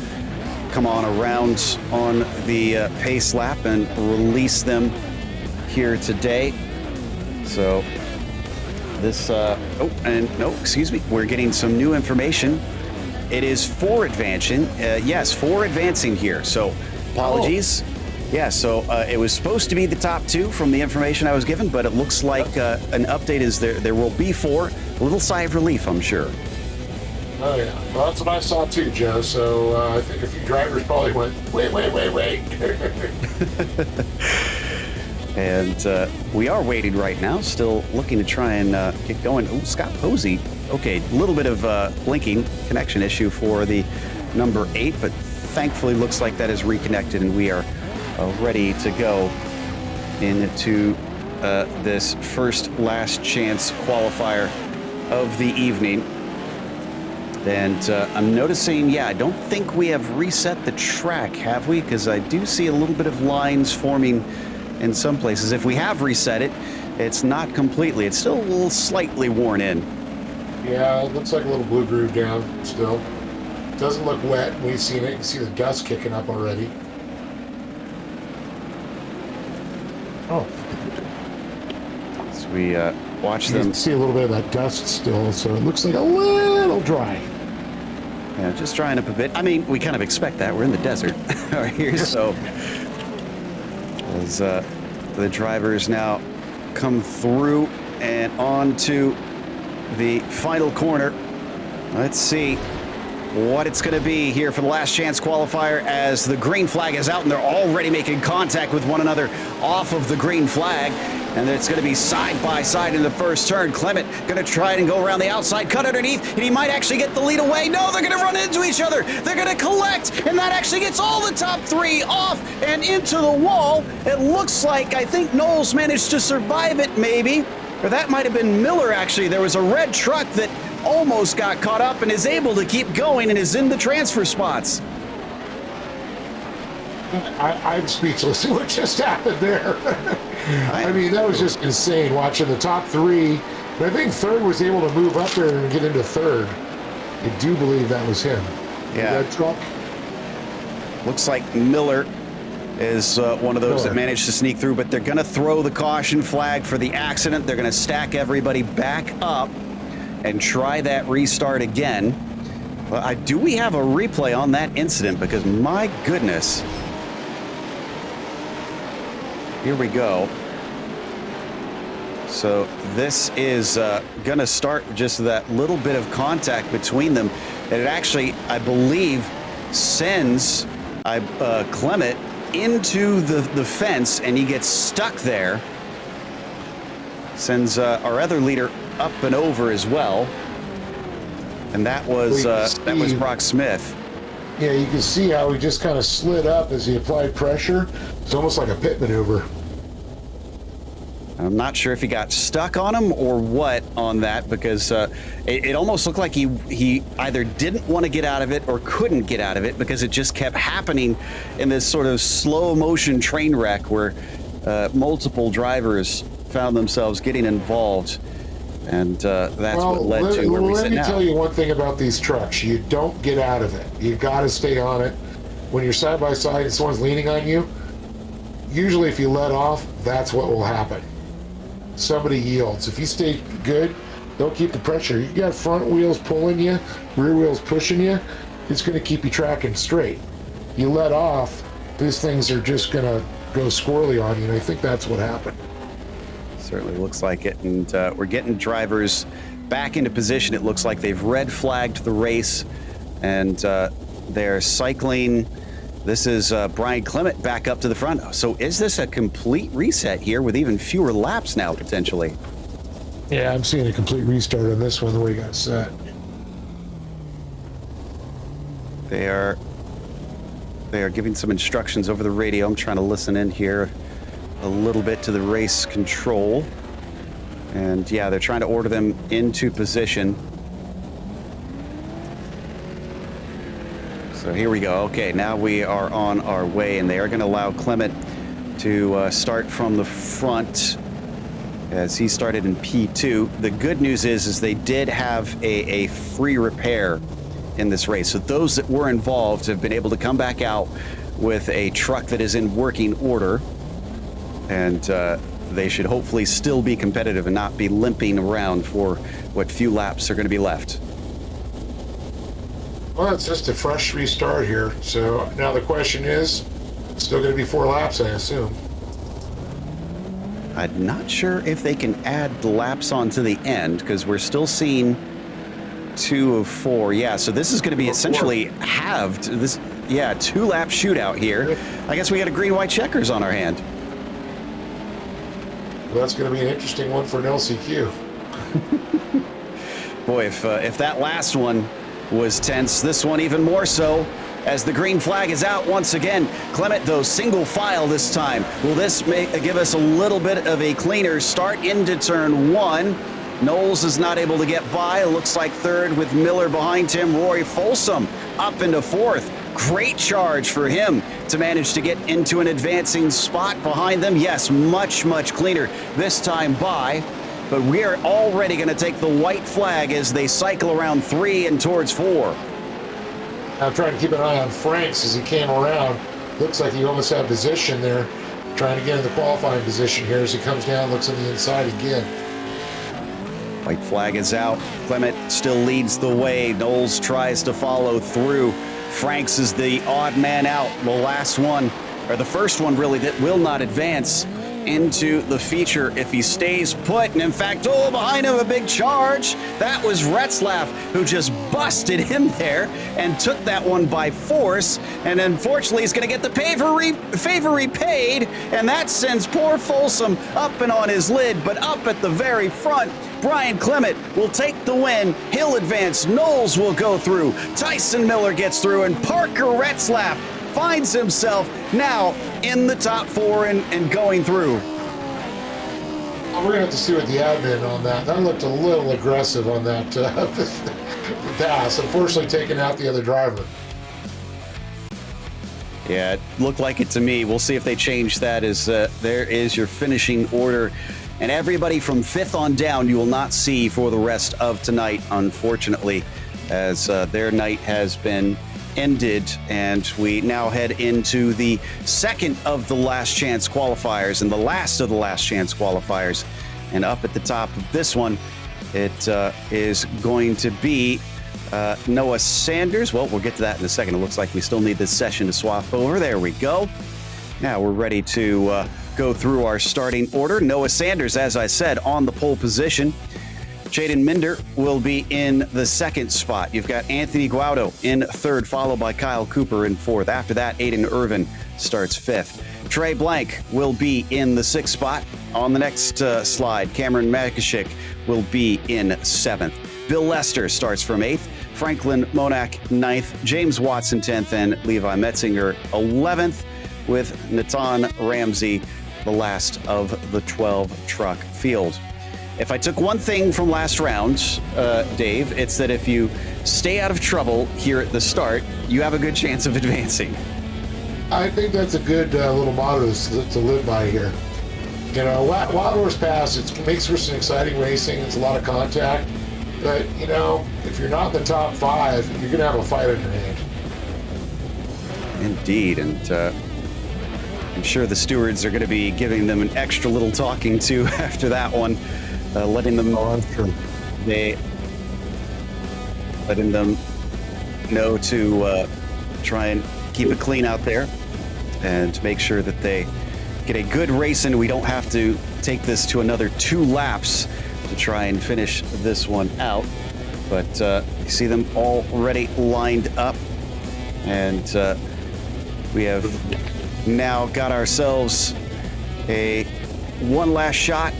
come on around on the pace lap and release them here today. So this, we're getting some new information. It is 4 advancing. Yes, 4 advancing here. So apologies. Yeah, so it was supposed to be the top 2 from the information I was given, but it looks like an update is there will be 4. A little sigh of relief, I'm sure. Oh, yeah. Well, that's what I saw too, Joe. So I think a few drivers probably went, wait. And we are waiting right now, still looking to try and get going. Oh, Scott Posey. Okay, a little bit of blinking connection issue for the number 8, but thankfully looks like that is reconnected and we are ready to go into this first last chance qualifier of the evening. And I'm noticing, I don't think we have reset the track, have we? Because I do see a little bit of lines forming in some places. If we have reset it, it's not completely. It's still a little slightly worn in. Yeah, it looks like a little blue groove down still. Doesn't look wet. We've seen it. You can see the dust kicking up already. Oh. So we watch You them. can see a little bit of that dust still, so it looks like a little dry. Yeah, just drying up a bit. I mean, we kind of expect that. We're in the desert right here, so as the drivers now come through and on to the final corner. Let's see what it's going to be here for the last chance qualifier as the green flag is out and they're already making contact with one another off of the green flag. And it's going to be side by side in the first turn. Clement going to try and go around the outside, cut underneath, and he might actually get the lead away. No, they're going to run into each other. They're going to collect, and that actually gets all the top 3 off and into the wall. It looks like, I think Knowles managed to survive it, maybe. Or that might have been Miller, actually. There was a red truck that almost got caught up and is able to keep going and is in the transfer spots. I'm speechless at what just happened there. I mean, that was just insane watching the top 3. But I think third was able to move up there and get into third. I do believe that was him. Yeah. That truck. Looks like Miller is one of those that managed to sneak through, but they're going to throw the caution flag for the accident. They're going to stack everybody back up and try that restart again. But do we have a replay on that incident? Because my goodness. Here we go. So this is going to start just that little bit of contact between them. And it actually, I believe, sends Clement into the fence, and he gets stuck there. Sends our other leader up and over as well. And that was Brock Smith. Yeah, you can see how he just kind of slid up as he applied pressure. It's almost like a pit maneuver. I'm not sure if he got stuck on him or what on that, because it almost looked like he either didn't want to get out of it or couldn't get out of it, because it just kept happening in this sort of slow motion train wreck where multiple drivers found themselves getting involved. And that's what led to where we sit now. Let me tell you one thing about these trucks. You don't get out of it. You got to stay on it. When you're side by side and someone's leaning on you, usually if you let off, that's what will happen. Somebody yields. If you stay good, they'll keep the pressure. You got front wheels pulling you, rear wheels pushing you, it's going to keep you tracking straight. You let off, these things are just going to go squirrely on you, and I think that's what happened. Certainly looks like it, and we're getting drivers back into position. It looks like they've red flagged the race, and they're cycling. This is Brian Clement back up to the front. So is this a complete reset here with even fewer laps now, potentially? Yeah, I'm seeing a complete restart on this one, the way it got set. They are giving some instructions over the radio. I'm trying to listen in here a little bit to the race control. And yeah, they're trying to order them into position. So here we go. Okay, now we are on our way, and they are going to allow Clement to start from the front as he started in P2. The good news is they did have a free repair in this race. So those that were involved have been able to come back out with a truck that is in working order. And they should hopefully still be competitive and not be limping around for what few laps are going to be left. Well, it's just a fresh restart here. So now the question is, still going to be 4 laps, I assume. I'm not sure if they can add laps onto the end, because we're still seeing 2 of 4. Yeah, so this is going to be essentially halved. This, 2-lap shootout here. I guess we got a green-white checkers on our hand. Well, that's going to be an interesting one for an LCQ. Boy, if that last one was tense. This one even more so, as the green flag is out once again. Clement, though, single file this time. Will this give us a little bit of a cleaner start into turn one? Knowles is not able to get by. It looks like third with Miller behind him. Rory Folsom up into fourth. Great charge for him to manage to get into an advancing spot behind them. Yes, much, much cleaner this time by. But we are already going to take the white flag as they cycle around 3 and towards 4. I'm trying to keep an eye on Franks as he came around. Looks like he almost had position there, trying to get in the qualifying position here as he comes down, looks on the inside again. White flag is out. Clement still leads the way. Knowles tries to follow through. Franks is the odd man out. The last one, or the first one really, that will not advance into the feature if he stays put. And in fact, behind him a big charge. That was Retzlaff who just busted him there and took that one by force. And unfortunately, he's going to get the favor repaid. And that sends poor Folsom up and on his lid. But up at the very front, Brian Clement will take the win. He'll advance. Knowles will go through. Tyson Miller gets through. And Parker Retzlaff finds himself now in the top 4 and going through. We're going to have to see what the admin on that. That looked a little aggressive on that pass. Unfortunately, taking out the other driver. Yeah, it looked like it to me. We'll see if they change that. As there is your finishing order. And everybody from 5th on down you will not see for the rest of tonight, unfortunately, as their night has been ended, and we now head into the second of the last chance qualifiers and the last of the last chance qualifiers. And up at the top of this one, it is going to be Noah Sanders. Well, we'll get to that in a second. It looks like we still need this session to swap over. There we go. Now we're ready to go through our starting order. Noah Sanders, as I said, on the pole position. Jaden Minder will be in the second spot. You've got Anthony Guaudo in third, followed by Kyle Cooper in fourth. After that, Aiden Irvin starts fifth. Trey Blank will be in the sixth spot. On the next slide, Cameron Makashik will be in seventh. Bill Lester starts from eighth. Franklin Monak ninth. James Watson 10th, and Levi Metzinger 11th, with Natan Ramsey the last of the 12 truck field. If I took one thing from last round, Dave, it's that if you stay out of trouble here at the start, you have a good chance of advancing. I think that's a good little motto to live by here. You know, Wild Horse Pass, it makes for some exciting racing. It's a lot of contact. But, you know, if you're not in the top 5, you're going to have a fight on your hand. Indeed, and I'm sure the stewards are going to be giving them an extra little talking to after that one. Letting them know to try and keep it clean out there and make sure that they get a good race in. We don't have to take this to another 2 laps to try and finish this one out. But you see them already lined up, and we have now got ourselves a one last shot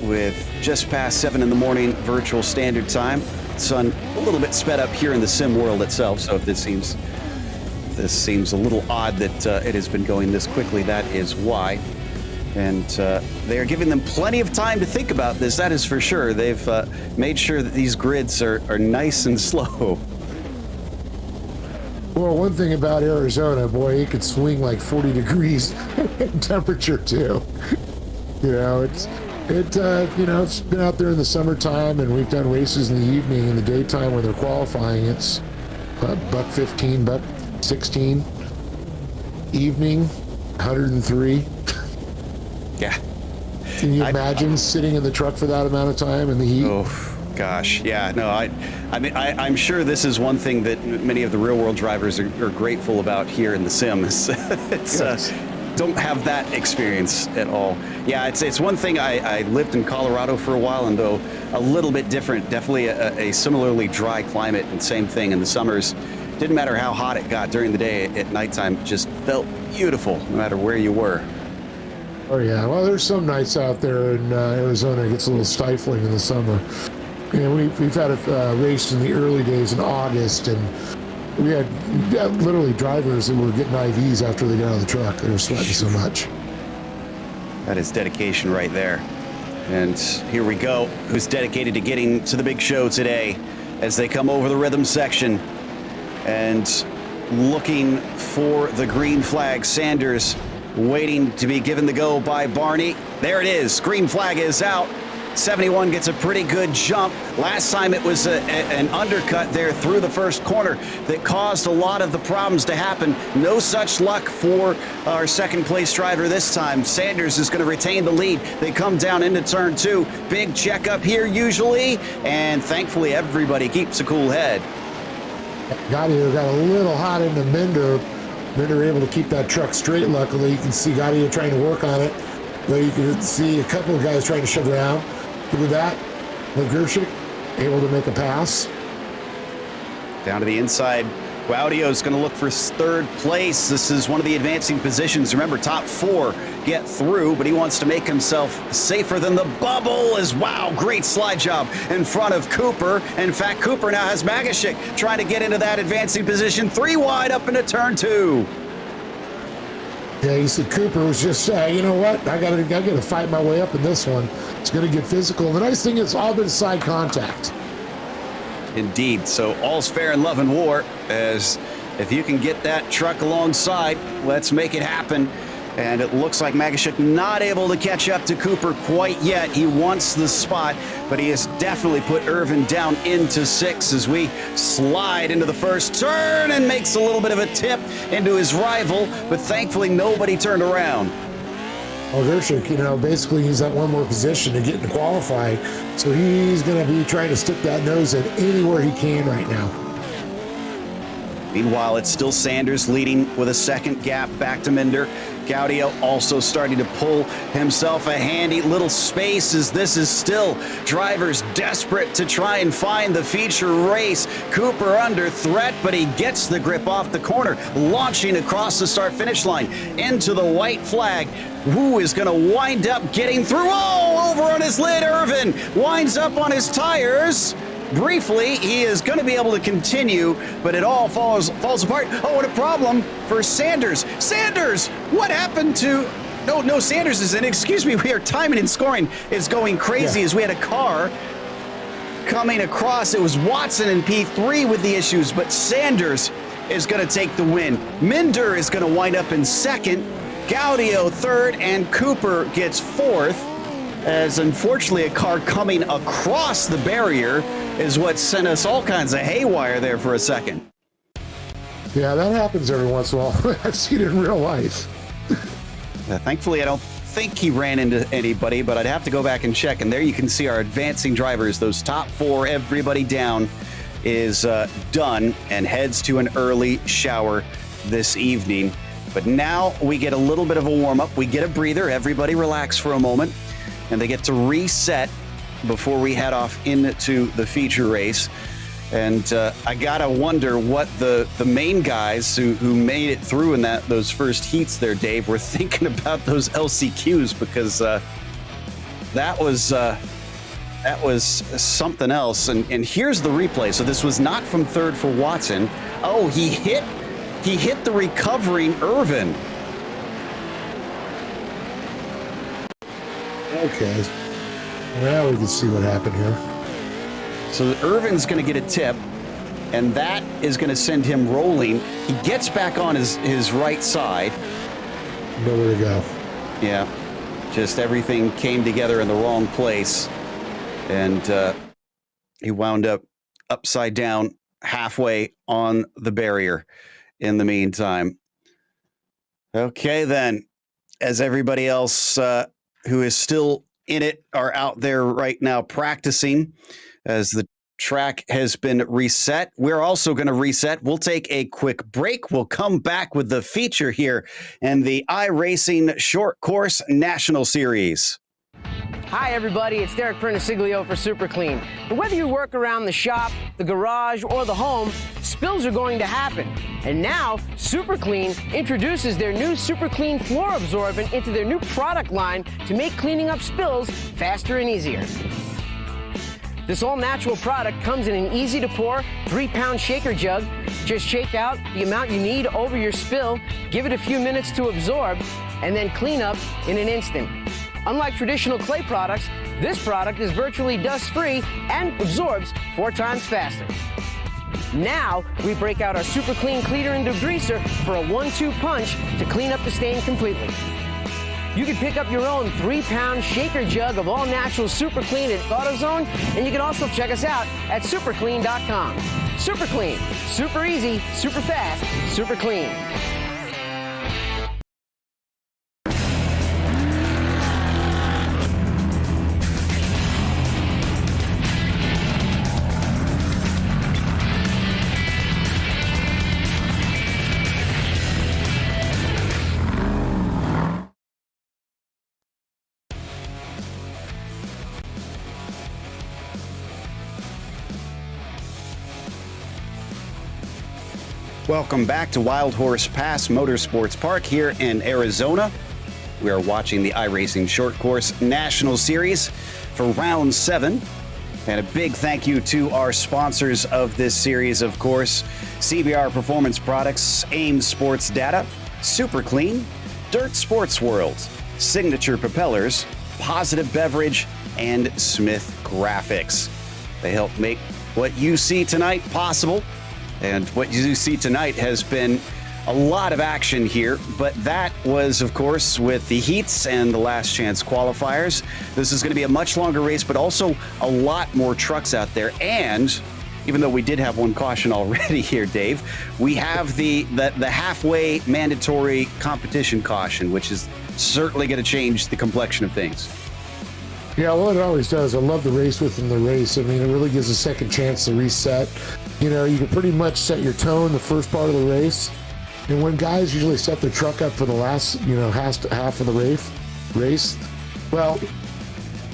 with just past 7 in the morning virtual standard time. Sun a little bit sped up here in the sim world itself, so if this seems a little odd that it has been going this quickly, that is why. And they are giving them plenty of time to think about this, that is for sure. They've made sure that these grids are nice and slow. Well, one thing about Arizona, boy, it could swing like 40 degrees in temperature too. You know, it's been out there in the summertime, and we've done races in the evening. In the daytime when they're qualifying, it's buck 15, buck 16. Evening, 103. Yeah. Can you imagine sitting in the truck for that amount of time in the heat? Oh, gosh. Yeah, no, I mean, I'm sure this is one thing that many of the real world drivers are grateful about here in the sim. Yes. Don't have that experience at all. Yeah, it's one thing. I lived in Colorado for a while, and though a little bit different, definitely a similarly dry climate, and same thing in the summers. Didn't matter how hot it got during the day, at nighttime it just felt beautiful no matter where you were. Oh yeah, well there's some nights out there in Arizona it gets a little stifling in the summer. we've had a race in the early days in August, and we had literally drivers that were getting IVs after they got out of the truck. They were sweating so much. That is dedication right there. And here we go. Who's dedicated to getting to the big show today as they come over the rhythm section and looking for the green flag. Sanders waiting to be given the go by Barney. There it is. Green flag is out. 71 gets a pretty good jump. Last time it was an undercut there through the first corner that caused a lot of the problems to happen. No such luck for our second place driver this time. Sanders is going to retain the lead. They come down into turn 2. Big checkup here usually, and thankfully everybody keeps a cool head. Gaudio got a little hot into Minder. Minder able to keep that truck straight, luckily. You can see Gaudio trying to work on it. But you can see a couple of guys trying to shove around. Look at that. Gershik able to make a pass. Down to the inside. Gaudio is going to look for third place. This is one of the advancing positions. Remember, top 4 get through, but he wants to make himself safer than the bubble. Wow, great slide job in front of Cooper. In fact, Cooper now has Magashik trying to get into that advancing position. 3 wide up into turn 2. Yeah, you see Cooper was just, you know what? I got to fight my way up in this one. It's going to get physical. And the nice thing is it's all been side contact. Indeed. So all's fair in love and war, as if you can get that truck alongside, let's make it happen. And it looks like Magashik not able to catch up to Cooper quite yet. He wants the spot, but he has definitely put Irvin down into 6 as we slide into the first turn and makes a little bit of a tip into his rival, but thankfully nobody turned around. Well, Gershik, basically he's at one more position to get into qualify, so he's going to be trying to stick that nose in anywhere he can right now. Meanwhile, it's still Sanders leading with a second gap back to Minder. Gaudio also starting to pull himself a handy little space, as this is still drivers desperate to try and find the feature race. Cooper under threat, but he gets the grip off the corner, launching across the start-finish line into the white flag. Who is going to wind up getting through? Oh, over on his lid, Irvin winds up on his tires. Briefly, he is going to be able to continue, but it all falls apart. Oh, what a problem for Sanders. Sanders, what happened to... No, Sanders is in. Excuse me, we are timing and scoring is going crazy as we had a car coming across. It was Watson in P3 with the issues, but Sanders is going to take the win. Minder is going to wind up in second, Gaudio third, and Cooper gets fourth, as unfortunately a car coming across the barrier is what sent us all kinds of haywire there for a second. Yeah, that happens every once in a while. I've seen it in real life. Thankfully, I don't think he ran into anybody, but I'd have to go back and check. And there you can see our advancing drivers, those top 4, everybody down is done and heads to an early shower this evening. But now we get a little bit of a warm-up. We get a breather. Everybody relax for a moment, and they get to reset before we head off into the feature race. And I gotta wonder what the main guys who made it through in those first heats there, Dave, were thinking about those LCQs, because that was something else. And here's the replay. So this was not from third for Watson. Oh, he hit the recovering Irvin. Okay. Now we can see what happened here. So Irvin's going to get a tip, and that is going to send him rolling. He gets back on his right side. Nowhere to go. Yeah, just everything came together in the wrong place, and he wound up upside down halfway on the barrier in the meantime. Okay, then, as everybody else who is still in it are out there right now practicing, as the track has been reset. We're also going to reset. We'll take a quick break. We'll come back with the feature here in the iRacing Short Course National Series. Hi everybody, it's Derek Perniciglio for Super Clean. And whether you work around the shop, the garage, or the home, spills are going to happen. And now, Super Clean introduces their new Super Clean floor absorbent into their new product line to make cleaning up spills faster and easier. This all-natural product comes in an easy-to-pour 3-pound shaker jug. Just shake out the amount you need over your spill, give it a few minutes to absorb, and then clean up in an instant. Unlike traditional clay products, this product is virtually dust-free and absorbs 4 times faster. Now, we break out our Super Clean cleaner and degreaser for a 1-2 punch to clean up the stain completely. You can pick up your own 3-pound shaker jug of all-natural Super Clean at AutoZone, and you can also check us out at superclean.com. Super Clean, super easy, super fast, super clean. Welcome back to Wild Horse Pass Motorsports Park here in Arizona. We are watching the iRacing Short Course National Series for round 7. And a big thank you to our sponsors of this series, of course, CBR Performance Products, Ames Sports Data, Super Clean, Dirt Sports World, Signature Propellers, Positive Beverage, and Smith Graphics. They help make what you see tonight possible. And what you see tonight has been a lot of action here, but that was, of course, with the heats and the last chance qualifiers. This is going to be a much longer race, but also a lot more trucks out there. And even though we did have one caution already here, Dave, we have the halfway mandatory competition caution, which is certainly going to change the complexion of things. Yeah, well, it always does. I love the race within the race. I mean, it really gives a second chance to reset. You know, you can pretty much set your tone the first part of the race. And when guys usually set their truck up for the last, half of the race, well,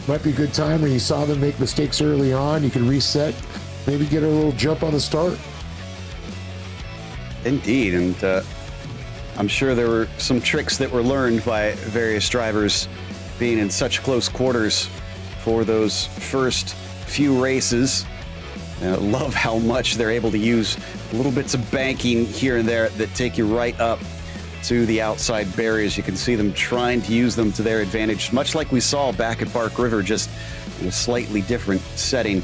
might be a good time when you saw them make mistakes early on. You can reset, maybe get a little jump on the start. Indeed, and I'm sure there were some tricks that were learned by various drivers being in such close quarters for those first few races. I love how much they're able to use little bits of banking here and there that take you right up to the outside barriers. You can see them trying to use them to their advantage, much like we saw back at Park River, just in a slightly different setting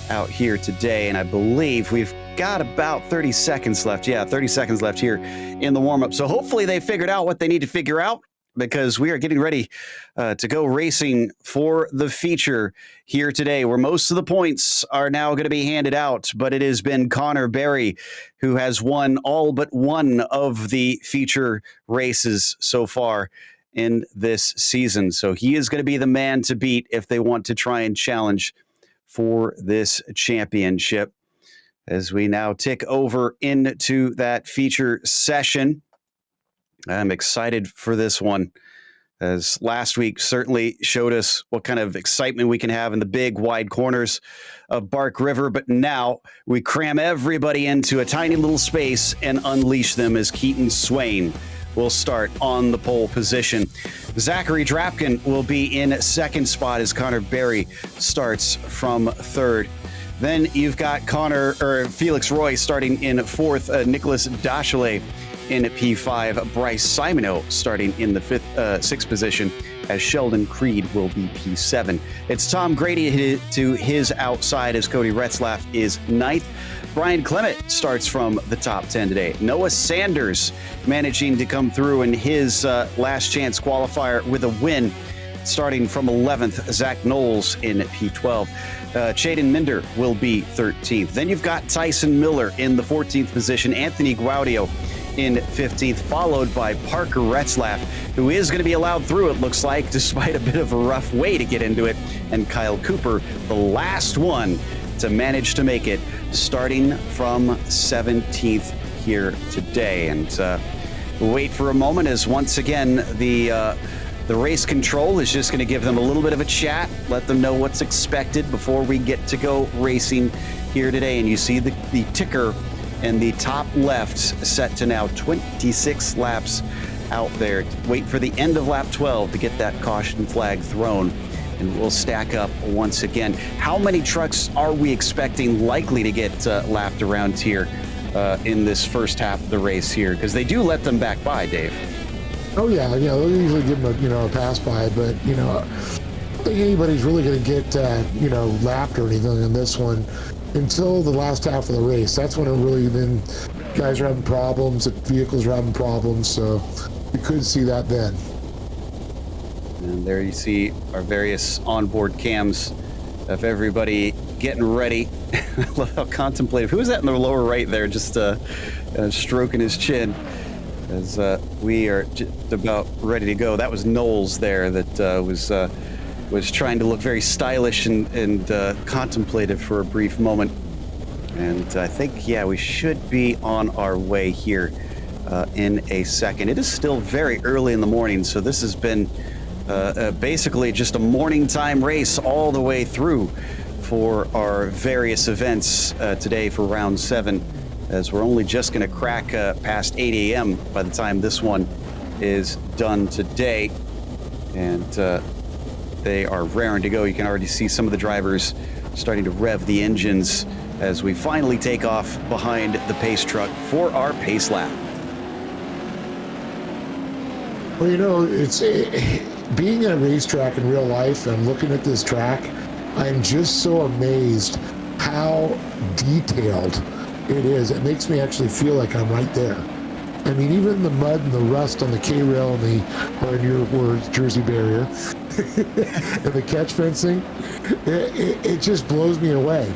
out here today. And I believe we've got about 30 seconds left. Yeah, 30 seconds left here in the warm-up. So hopefully they figured out what they need to figure out, because we are getting ready to go racing for the feature here today, where most of the points are now going to be handed out. But it has been Connor Berry who has won all but one of the feature races so far in this season. So he is going to be the man to beat if they want to try and challenge for this championship. As we now tick over into that feature session, I'm excited for this one, as last week certainly showed us what kind of excitement we can have in the big, wide corners of Park River. But now we cram everybody into a tiny little space and unleash them, as Keaton Swain will start on the pole position. Zachary Drapkin will be in second spot as Connor Berry starts from third. Then you've got Felix Roy starting in fourth, Nicholas Dachelet in P5, Bryce Simoneau starting in the sixth position, as Sheldon Creed will be P7. It's Tom Grady to his outside, as Cody Retzlaff is ninth. Brian Clement starts from the top 10 today. Noah Sanders managing to come through in his last chance qualifier with a win, starting from 11th. Zach Knowles in P12. Chaden Minder will be 13th. Then you've got Tyson Miller in the 14th position. Anthony Guaudio in 15th, followed by Parker Retzlaff, who is going to be allowed through, it looks like, despite a bit of a rough way to get into it. And Kyle Cooper, the last one to manage to make it, starting from 17th here today. And we'll wait for a moment, as once again the race control is just going to give them a little bit of a chat, let them know what's expected before we get to go racing here today. And you see the ticker in the top left set to now 26 laps out there. Wait for the end of lap 12 to get that caution flag thrown and we'll stack up once again. How many trucks are we expecting likely to get lapped around here in this first half of the race here? Because they do let them back by, Dave. Oh yeah, they'll usually give them a pass by, but I don't think anybody's really going to get lapped or anything in this one until the last half of the race. That's when it really, then guys are having problems, the vehicles are having problems, so we could see that then. And there you see our various onboard cams of everybody getting ready. I love how contemplative. Who is that in the lower right there, just stroking his chin as we are just about ready to go. That was Knowles there that was trying to look very stylish and contemplative for a brief moment. And I think, yeah, we should be on our way here in a second. It is still very early in the morning, so this has been basically just a morning time race all the way through for our various events today for round 7, as we're only just going to crack past 8 a.m. by the time this one is done today. And they are raring to go. You can already see some of the drivers starting to rev the engines as we finally take off behind the pace truck for our pace lap. Well, it's being at a racetrack in real life and looking at this track, I'm just so amazed how detailed it is. It makes me actually feel like I'm right there. I mean, even the mud and the rust on the K-rail and or in your words, Jersey barrier, and the catch fencing, it just blows me away.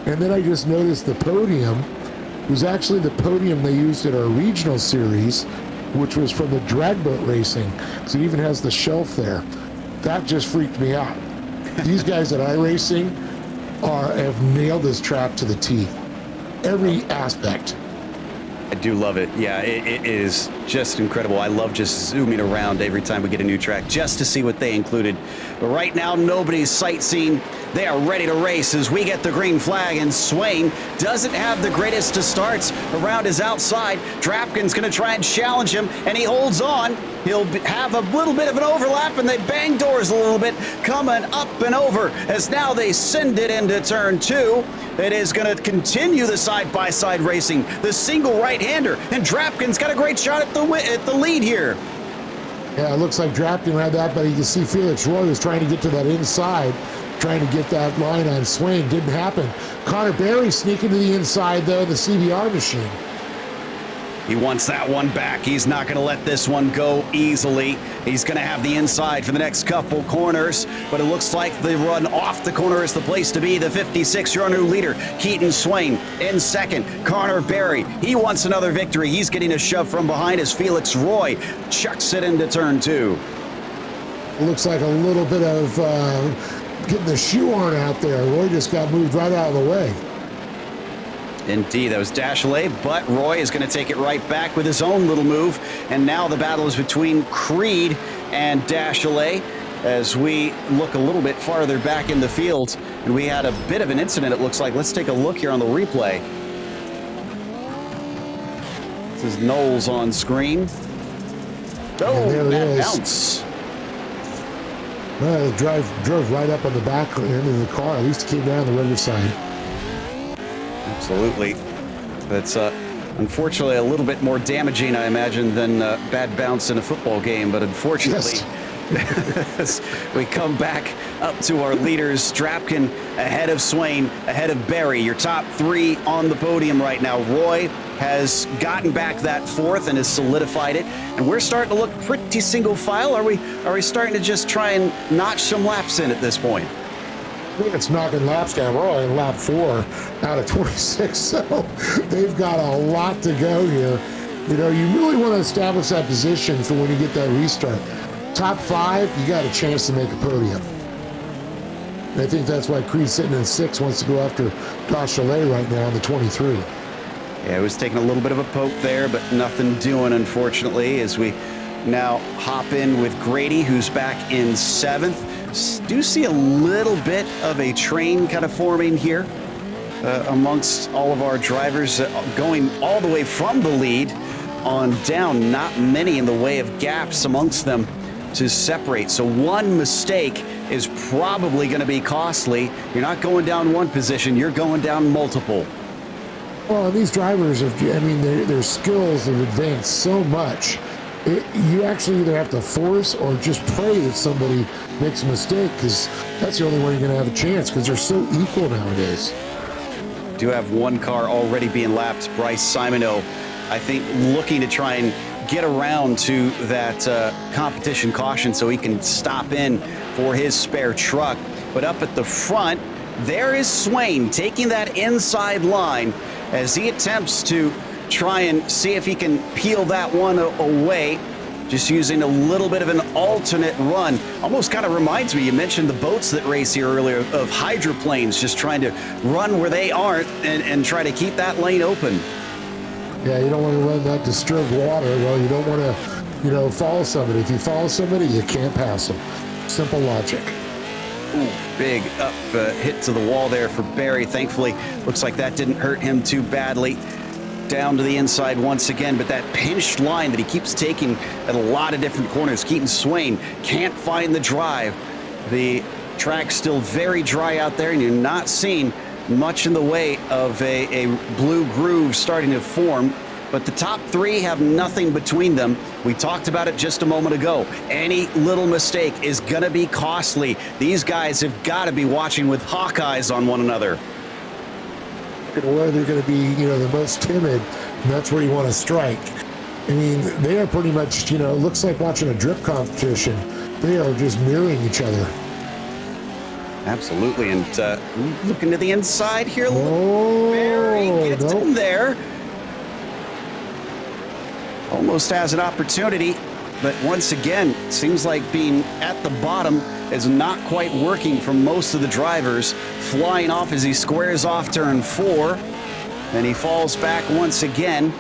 And then I just noticed the podium was actually the podium they used at our regional series, which was from the drag boat racing. So it even has the shelf there. That just freaked me out. These guys at iRacing have nailed this track to the T. Every aspect. I do love it. Yeah, it is just incredible. I love just zooming around every time we get a new track just to see what they included. But right now, nobody's sightseeing. They are ready to race as we get the green flag, and Swain doesn't have the greatest of starts around his outside. Drapkin's going to try and challenge him, and he holds on. He'll have a little bit of an overlap, and they bang doors a little bit, coming up and over as now they send it into turn 2. It is going to continue the side-by-side racing, the single right-hander, and Drapkin's got a great shot at the lead here. Yeah, it looks like Drapkin had that, but you can see Felix Roy was trying to get to that inside, trying to get that line on Swain. Didn't happen. Connor Berry sneaking to the inside, though, the CBR machine. He wants that one back. He's not going to let this one go easily. He's going to have the inside for the next couple corners, but it looks like the run off the corner is the place to be. The 56-year-old new leader, Keaton Swain, in second. Connor Berry, he wants another victory. He's getting a shove from behind as Felix Roy chucks it into turn 2. It looks like a little bit of getting the shoe on out there. Roy just got moved right out of the way. Indeed, that was Dashley, but Roy is going to take it right back with his own little move. And now the battle is between Creed and Dashley as we look a little bit farther back in the field. And we had a bit of an incident, it looks like. Let's take a look here on the replay. This is Knowles on screen. Oh, that bounce. Well, drove right up on the back end of the car. At least it came down the rudder side. Absolutely. That's unfortunately a little bit more damaging, I imagine, than bad bounce in a football game. But unfortunately, yes. We come back up to our leaders. Drapkin ahead of Swain, ahead of Berry. Your top 3 on the podium right now. Roy has gotten back that 4th and has solidified it. And we're starting to look pretty single file. Are we starting to just try and notch some laps in at this point? I think it's knocking laps down. We're only in lap 4 out of 26, so they've got a lot to go here. You really want to establish that position for when you get that restart. Top 5, you got a chance to make a podium. And I think that's why Creed's sitting in 6, wants to go after Dashley right now in the 23. Yeah, it was taking a little bit of a poke there, but nothing doing, unfortunately, as we now hop in with Grady, who's back in 7th. Do see a little bit of a train kind of forming here amongst all of our drivers going all the way from the lead on down. Not many in the way of gaps amongst them to separate. So one mistake is probably going to be costly. You're not going down one position, you're going down multiple. Well, and these drivers, their skills have advanced so much. You actually either have to force or just pray that somebody makes a mistake, because that's the only way you're going to have a chance, because they're so equal nowadays. Do have one car already being lapped. Bryce Simoneau, I think, looking to try and get around to that competition caution so he can stop in for his spare truck. But up at the front, there is Swain taking that inside line as he attempts to try and see if he can peel that one away, just using a little bit of an alternate run. Almost kind of reminds me, you mentioned the boats that race here earlier, of hydroplanes, just trying to run where they aren't and try to keep that lane open. Yeah, you don't want to run that disturbed water. Well, you don't want to, follow somebody. If you follow somebody, you can't pass them. Simple logic. Ooh, big up hit to the wall there for Barry. Thankfully, looks like that didn't hurt him too badly. Down to the inside once again, but that pinched line that he keeps taking at a lot of different corners. Keaton Swain can't find the drive. The track's still very dry out there, and you're not seeing much in the way of a blue groove starting to form. But the top three have nothing between them. We talked about it just a moment ago. Any little mistake is going to be costly. These guys have got to be watching with hawk eyes on one another. Where they're going to be, the most timid, and that's where you want to strike. They are pretty much, it looks like watching a drip competition. They are just mirroring each other. Absolutely, and looking to the inside here. Barry gets in there. Almost has an opportunity, but once again, seems like being at the bottom is not quite working for most of the drivers. Flying off as he squares off turn 4, and he falls back once again.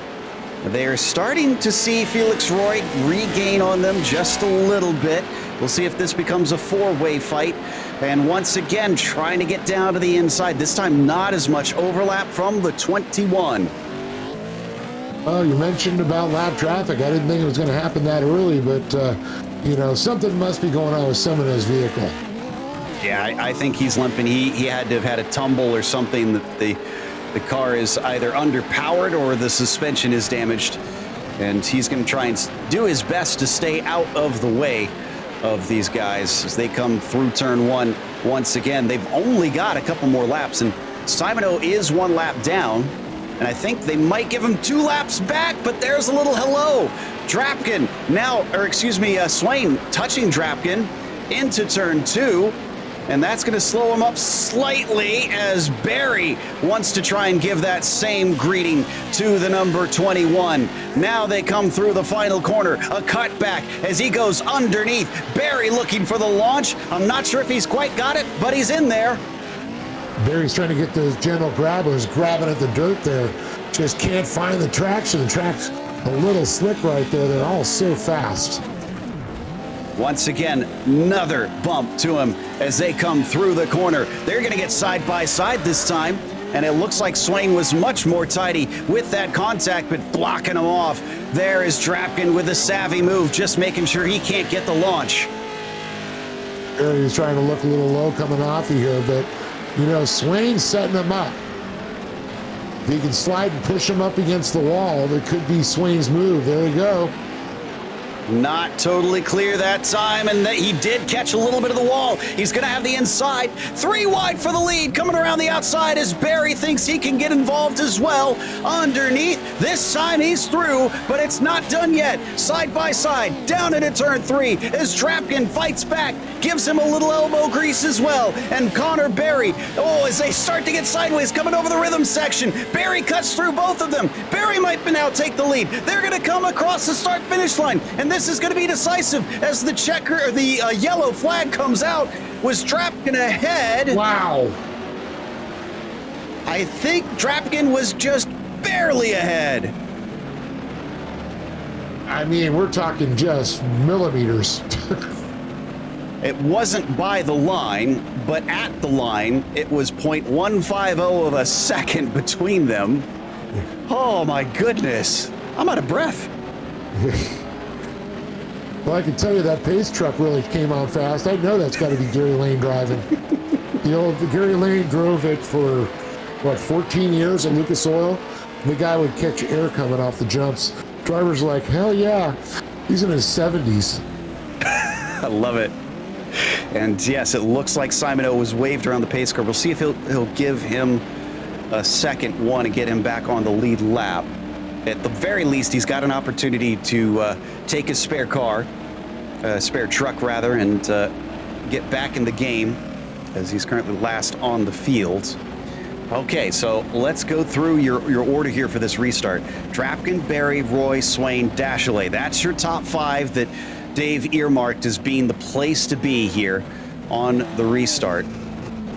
They're starting to see Felix Roy regain on them just a little bit. We'll see if this becomes a four-way fight. And once again, trying to get down to the inside. This time, not as much overlap from the 21. Oh, you mentioned about lap traffic. I didn't think it was going to happen that early, but, something must be going on with Simoneau's vehicle. Yeah, I think he's limping. He had to have had a tumble or something. That the car is either underpowered or the suspension is damaged. And he's going to try and do his best to stay out of the way of these guys as they come through turn 1 once again. They've only got a couple more laps, and Simoneau is 1 lap down. And I think they might give him 2 laps back, but there's a little hello. Swain touching Drapkin into turn 2. And that's going to slow him up slightly as Barry wants to try and give that same greeting to the number 21. Now they come through the final corner, a cutback as he goes underneath. Barry looking for the launch. I'm not sure if he's quite got it, but he's in there. Barry's trying to get those gentle grabbers grabbing at the dirt there. Just can't find the traction. The track's a little slick right there. They're all so fast. Once again, another bump to him as they come through the corner. They're going to get side by side this time, and it looks like Swain was much more tidy with that contact, but blocking him off. There is Drapkin with a savvy move, just making sure he can't get the launch. He's trying to look a little low coming off of here, but, Swain's setting him up. If he can slide and push him up against the wall, that could be Swain's move. There we go. Not totally clear that time, and he did catch a little bit of the wall. He's going to have the inside. 3 wide for the lead. Coming around the outside as Barry thinks he can get involved as well. Underneath, this time he's through, but it's not done yet. Side by side, down into turn 3 as Drapkin fights back, gives him a little elbow grease as well. And Connor Barry, as they start to get sideways, coming over the rhythm section. Barry cuts through both of them. Barry might now take the lead. They're going to come across the start-finish line, and this is going to be decisive as the yellow flag comes out. Was Drapkin ahead? Wow. I think Drapkin was just barely ahead. We're talking just millimeters. It wasn't by the line, but at the line, it was 0.150 of a second between them. Oh my goodness. I'm out of breath. Well, I can tell you that pace truck really came on fast. I know that's got to be Gary Lane driving. Gary Lane drove it for, 14 years at Lucas Oil. The guy would catch air coming off the jumps. Driver's like, hell yeah. He's in his 70s. I love it. And yes, it looks like Simon O was waved around the pace car. We'll see if he'll give him a second one and get him back on the lead lap. At the very least, he's got an opportunity to take his spare truck rather, and get back in the game, as he's currently last on the field. Okay, so let's go through your order here for this restart. Drapkin, Berry, Roy, Swain, Dashley. That's your top 5 that Dave earmarked as being the place to be here on the restart.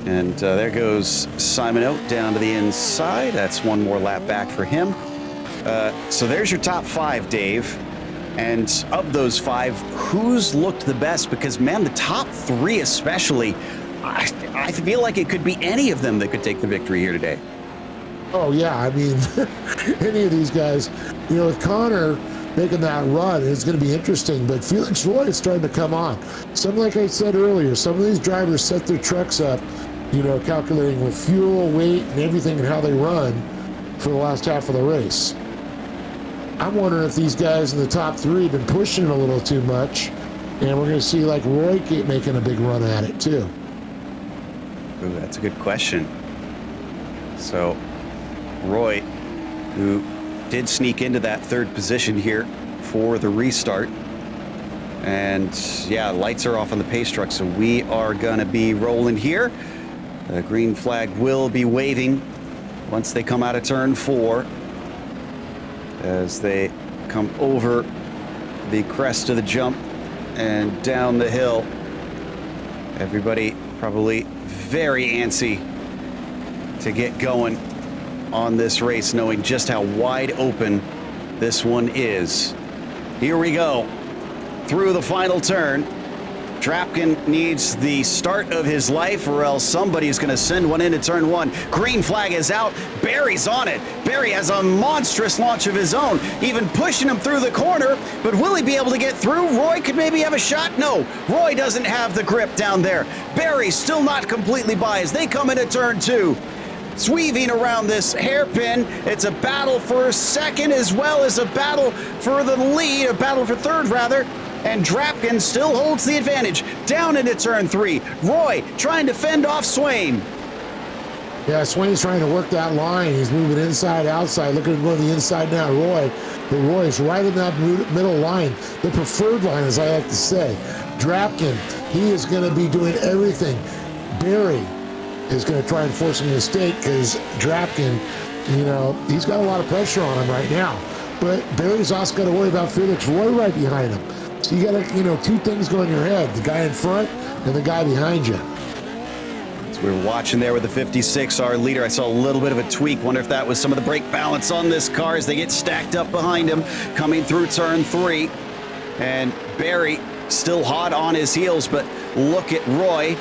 And there goes Simon Oak down to the inside. That's one more lap back for him. So there's your top 5, Dave. And of those 5, who's looked the best? Because, man, the top 3 especially, I feel like it could be any of them that could take the victory here today. Oh, yeah. I mean, any of these guys, with Connor making that run, it's going to be interesting. But Felix Roy is starting to come on. Like I said earlier, some of these drivers set their trucks up, calculating with fuel, weight, and everything and how they run for the last half of the race. I'm wondering if these guys in the top 3 have been pushing a little too much, and we're going to see like Roy keep making a big run at it too. Ooh, that's a good question. So Roy, who did sneak into that 3rd position here for the restart, and yeah, lights are off on the pace truck, so we are going to be rolling here. The green flag will be waving once they come out of turn 4, as they come over the crest of the jump and down the hill. Everybody probably very antsy to get going on this race, knowing just how wide open this one is. Here we go through the final turn. Drapkin needs the start of his life, or else somebody's going to send one into turn 1. Green flag is out. Barry's on it. Barry has a monstrous launch of his own, even pushing him through the corner. But will he be able to get through? Roy could maybe have a shot. No, Roy doesn't have the grip down there. Barry's still not completely by as they come into turn 2. Sweaving around this hairpin. It's a battle for second as well as a battle for the lead, a battle for third rather. And Drapkin still holds the advantage down into turn 3. Roy trying to fend off Swain. Yeah, Swain's trying to work that line. He's moving inside, outside, looking to go to the inside now. But Roy's right in that middle line, the preferred line, as I like to say. Drapkin, he is going to be doing everything. Barry is going to try and force him a mistake, because Drapkin, he's got a lot of pressure on him right now. But Barry's also got to worry about Felix Roy right behind him. So you got to, 2 things go in your head: the guy in front and the guy behind you. So we were watching there with the 56, our leader. I saw a little bit of a tweak. Wonder if that was some of the brake balance on this car as they get stacked up behind him, coming through turn 3. And Barry still hot on his heels, but look at Roy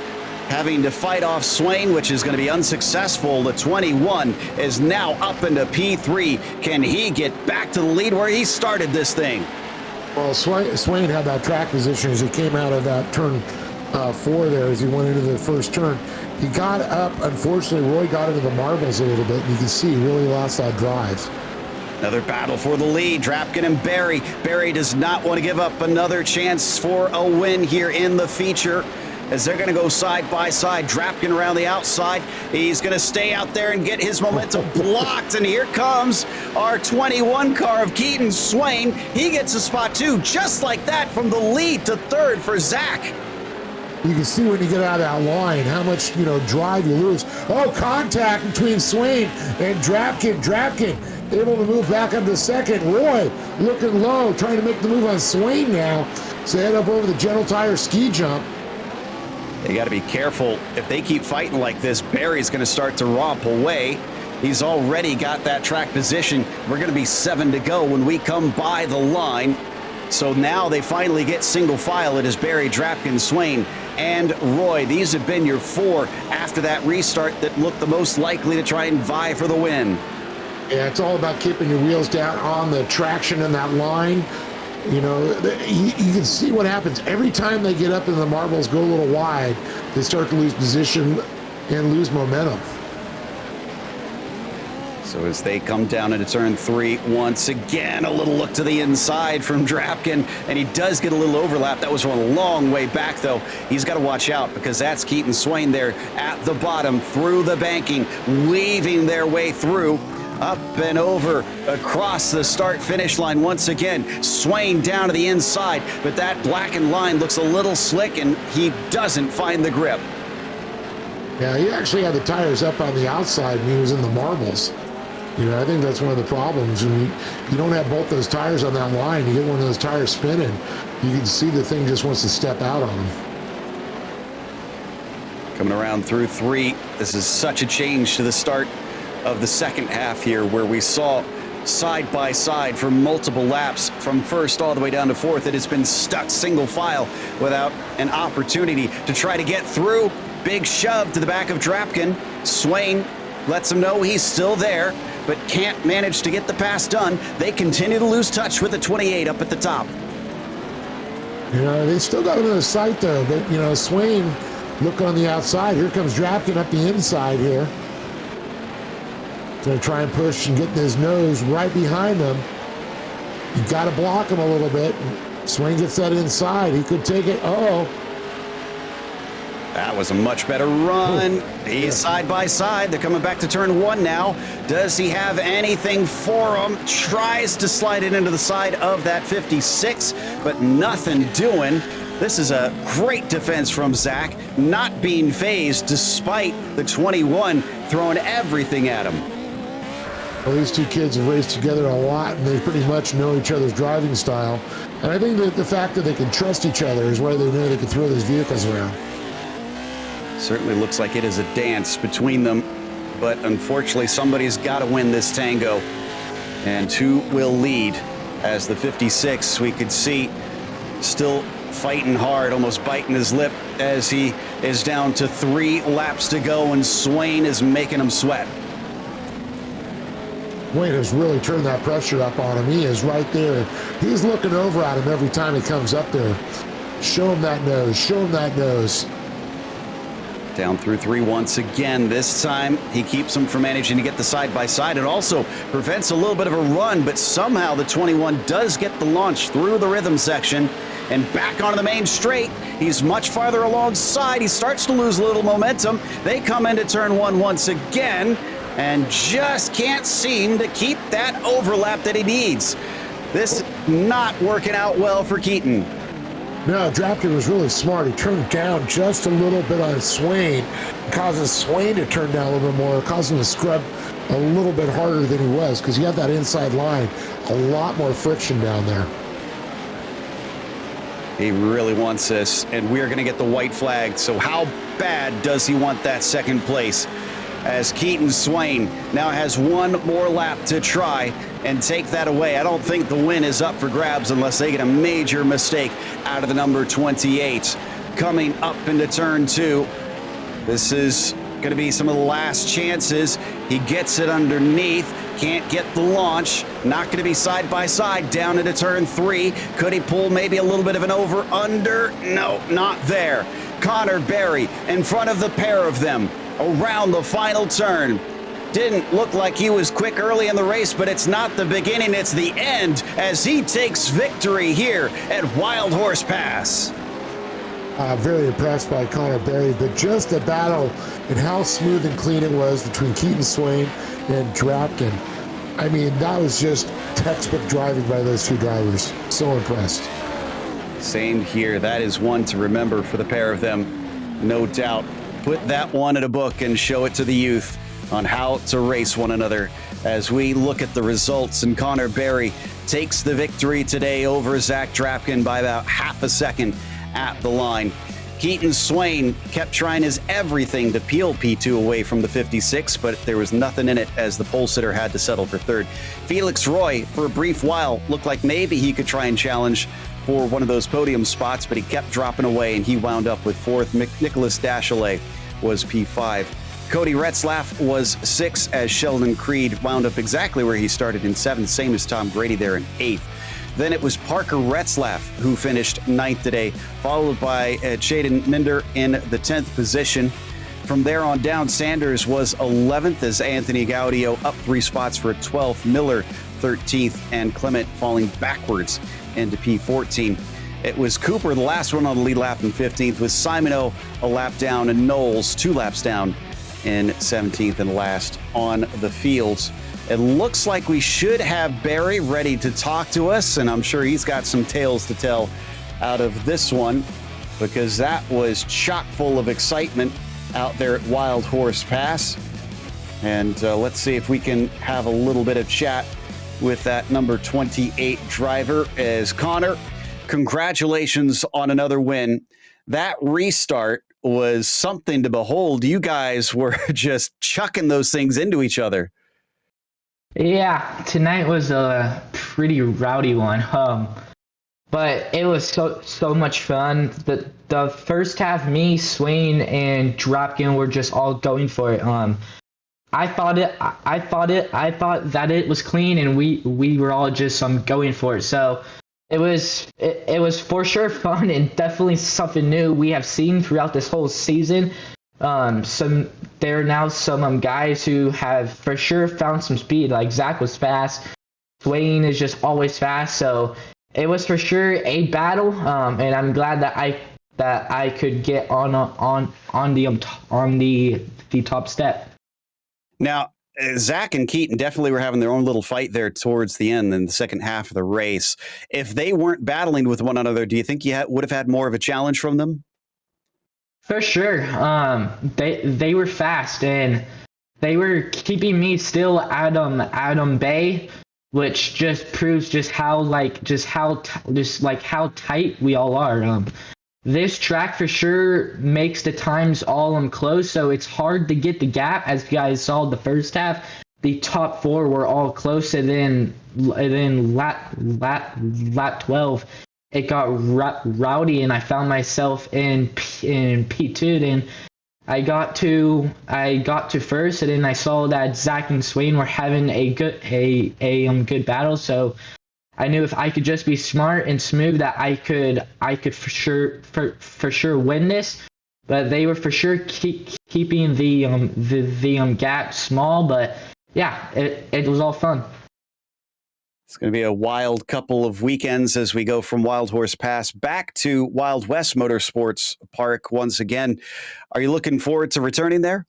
having to fight off Swain, which is going to be unsuccessful. The 21 is now up into P3. Can he get back to the lead where he started this thing? Well, Swain had that track position as he came out of that turn 4 there as he went into the first turn. He got up. Unfortunately, Roy got into the marbles a little bit, and you can see he really lost that drive. Another battle for the lead. Drapkin and Barry. Barry does not want to give up another chance for a win here in the feature, as they're going to go side by side. Drapkin around the outside. He's going to stay out there and get his momentum blocked. And here comes our 21 car of Keaton Swain. He gets a spot too, just like that, from the lead to third for Zach. You can see when you get out of that line how much, drive you lose. Oh, contact between Swain and Drapkin. Drapkin able to move back up to second. Roy looking low, trying to make the move on Swain now. So head up over the General Tire ski jump. They got to be careful. If they keep fighting like this, Barry's going to start to romp away. He's already got that track position. We're going to be 7 to go when we come by the line. So now they finally get single file. It is Barry, Drapkin, Swain, and Roy. These have been your 4 after that restart that looked the most likely to try and vie for the win. Yeah, it's all about keeping your wheels down on the traction in that line. You know, you can see what happens. Every time they get up and the marbles go a little wide, they start to lose position and lose momentum. So as they come down into turn 3, once again, a little look to the inside from Drapkin, and he does get a little overlap. That was from a long way back, though. He's got to watch out because that's Keaton Swain there at the bottom, through the banking, weaving their way through, up and over, across the start-finish line once again. Swain down to the inside, but that blackened line looks a little slick, and he doesn't find the grip. Yeah, he actually had the tires up on the outside and he was in the marbles. You know, I think that's one of the problems. When you don't have both those tires on that line, you get one of those tires spinning, you can see the thing just wants to step out on him. Coming around through 3, this is such a change to the start of the second half here, where we saw side by side for multiple laps from first all the way down to fourth. It has been stuck single file without an opportunity to try to get through. Big shove to the back of Drapkin. Swain lets him know he's still there, but can't manage to get the pass done. They continue to lose touch with the 28 up at the top. You know, they still got him in the sight though, but you know, Swain looking on the outside. Here comes Drapkin up the inside here. Gonna try and push and get his nose right behind him. You gotta block him a little bit. Swain gets that inside. He could take it. Uh-oh. That was a much better run. He's side by side. They're coming back to turn 1 now. Does he have anything for him? Tries to slide it into the side of that 56, but nothing doing. This is a great defense from Zach, not being phased despite the 21 throwing everything at him. Well, these two kids have raced together a lot, and they pretty much know each other's driving style. And I think that the fact that they can trust each other is why they know they can throw these vehicles around. Certainly looks like it is a dance between them, but unfortunately somebody's got to win this tango. And who will lead? As the 56, we could see, still fighting hard, almost biting his lip as he is down to 3 laps to go, and Swain is making him sweat. Wayne has really turned that pressure up on him. He is right there. He's looking over at him every time he comes up there. Show him that nose. Show him that nose. Down through 3 once again. This time he keeps him from managing to get the side-by-side. It also prevents a little bit of a run, but somehow the 21 does get the launch through the rhythm section and back onto the main straight. He's much farther alongside. He starts to lose a little momentum. They come into turn 1 once again and just can't seem to keep that overlap that he needs. This is not working out well for Keaton. No, Drapkin was really smart. He turned down just a little bit on Swain. It causes Swain to turn down a little bit more. It caused him to scrub a little bit harder than he was because he had that inside line. A lot more friction down there. He really wants this, and we're going to get the white flag. So how bad does he want that second place? As Keaton Swain now has 1 more lap to try and take that away. I don't think the win is up for grabs unless they get a major mistake out of the number 28. Coming up into turn 2, this is going to be some of the last chances. He gets it underneath, can't get the launch, not going to be side by side down into turn 3. Could he pull maybe a little bit of an over-under? No, not there. Connor Berry in front of the pair of them around the final turn. Didn't look like he was quick early in the race, but it's not the beginning, it's the end as he takes victory here at Wild Horse Pass. Very impressed by Connor Berry, but just a battle and how smooth and clean it was between Keaton Swain and Drapkin. I mean, that was just textbook driving by those two drivers. So impressed. Same here. That is one to remember for the pair of them, no doubt. Put that one in a book and show it to the youth on how to race one another as we look at the results. And Connor Berry takes the victory today over Zach Drapkin by about half a second at the line. Keaton Swain kept trying his everything to peel P2 away from the 56, but there was nothing in it as the pole sitter had to settle for third. Felix Roy, for a brief while, looked like maybe he could try and challenge for one of those podium spots, but he kept dropping away and he wound up with 4th. Nicholas Dachelet was P5. Cody Retzlaff was 6th as Sheldon Creed wound up exactly where he started in 7th, same as Tom Grady there in 8th. Then it was Parker Retzlaff who finished 9th today, followed by Jaden Minder in the 10th position. From there on down, Sanders was 11th as Anthony Gaudio up 3 spots for 12th, Miller 13th, and Clement falling backwards into P14. It was Cooper, the last one on the lead lap in 15th, with Simoneau a lap down and Knowles 2 laps down in 17th and last on the fields. It looks like we should have Barry ready to talk to us, and I'm sure he's got some tales to tell out of this one, because that was chock full of excitement out there at Wild Horse Pass. And let's see if we can have a little bit of chat with that number 28 driver. As Connor, congratulations on another win. That restart was something to behold. You guys were just chucking those things into each other. Yeah, tonight was a pretty rowdy one. But it was so much fun. The first half, me, Swain, and Dropkin were just all going for it. I thought that it was clean, and we were all just going for it. So it was for sure fun and definitely something new we have seen throughout this whole season. There are now some guys who have for sure found some speed. Like Zach was fast, Swain is just always fast. So it was for sure a battle, and I'm glad that I could get on the top step. Now, Zach and Keaton definitely were having their own little fight there towards the end in the second half of the race. If they weren't battling with one another, do you think you would have had more of a challenge from them? For sure. They were fast, and they were keeping me still at bay, which just proves how tight we all are. This track for sure makes the times all close, so it's hard to get the gap. As you guys saw the first half, the top 4 were all close, and then lap 12, it got rowdy, and I found myself in P2, and I got to first, and then I saw that Zach and Swain were having a good battle. So I knew if I could just be smart and smooth, that I could for sure win this. But they were for sure keeping the gap small. But yeah, it was all fun. It's going to be a wild couple of weekends as we go from Wild Horse Pass back to Wild West Motorsports Park once again. Are you looking forward to returning there?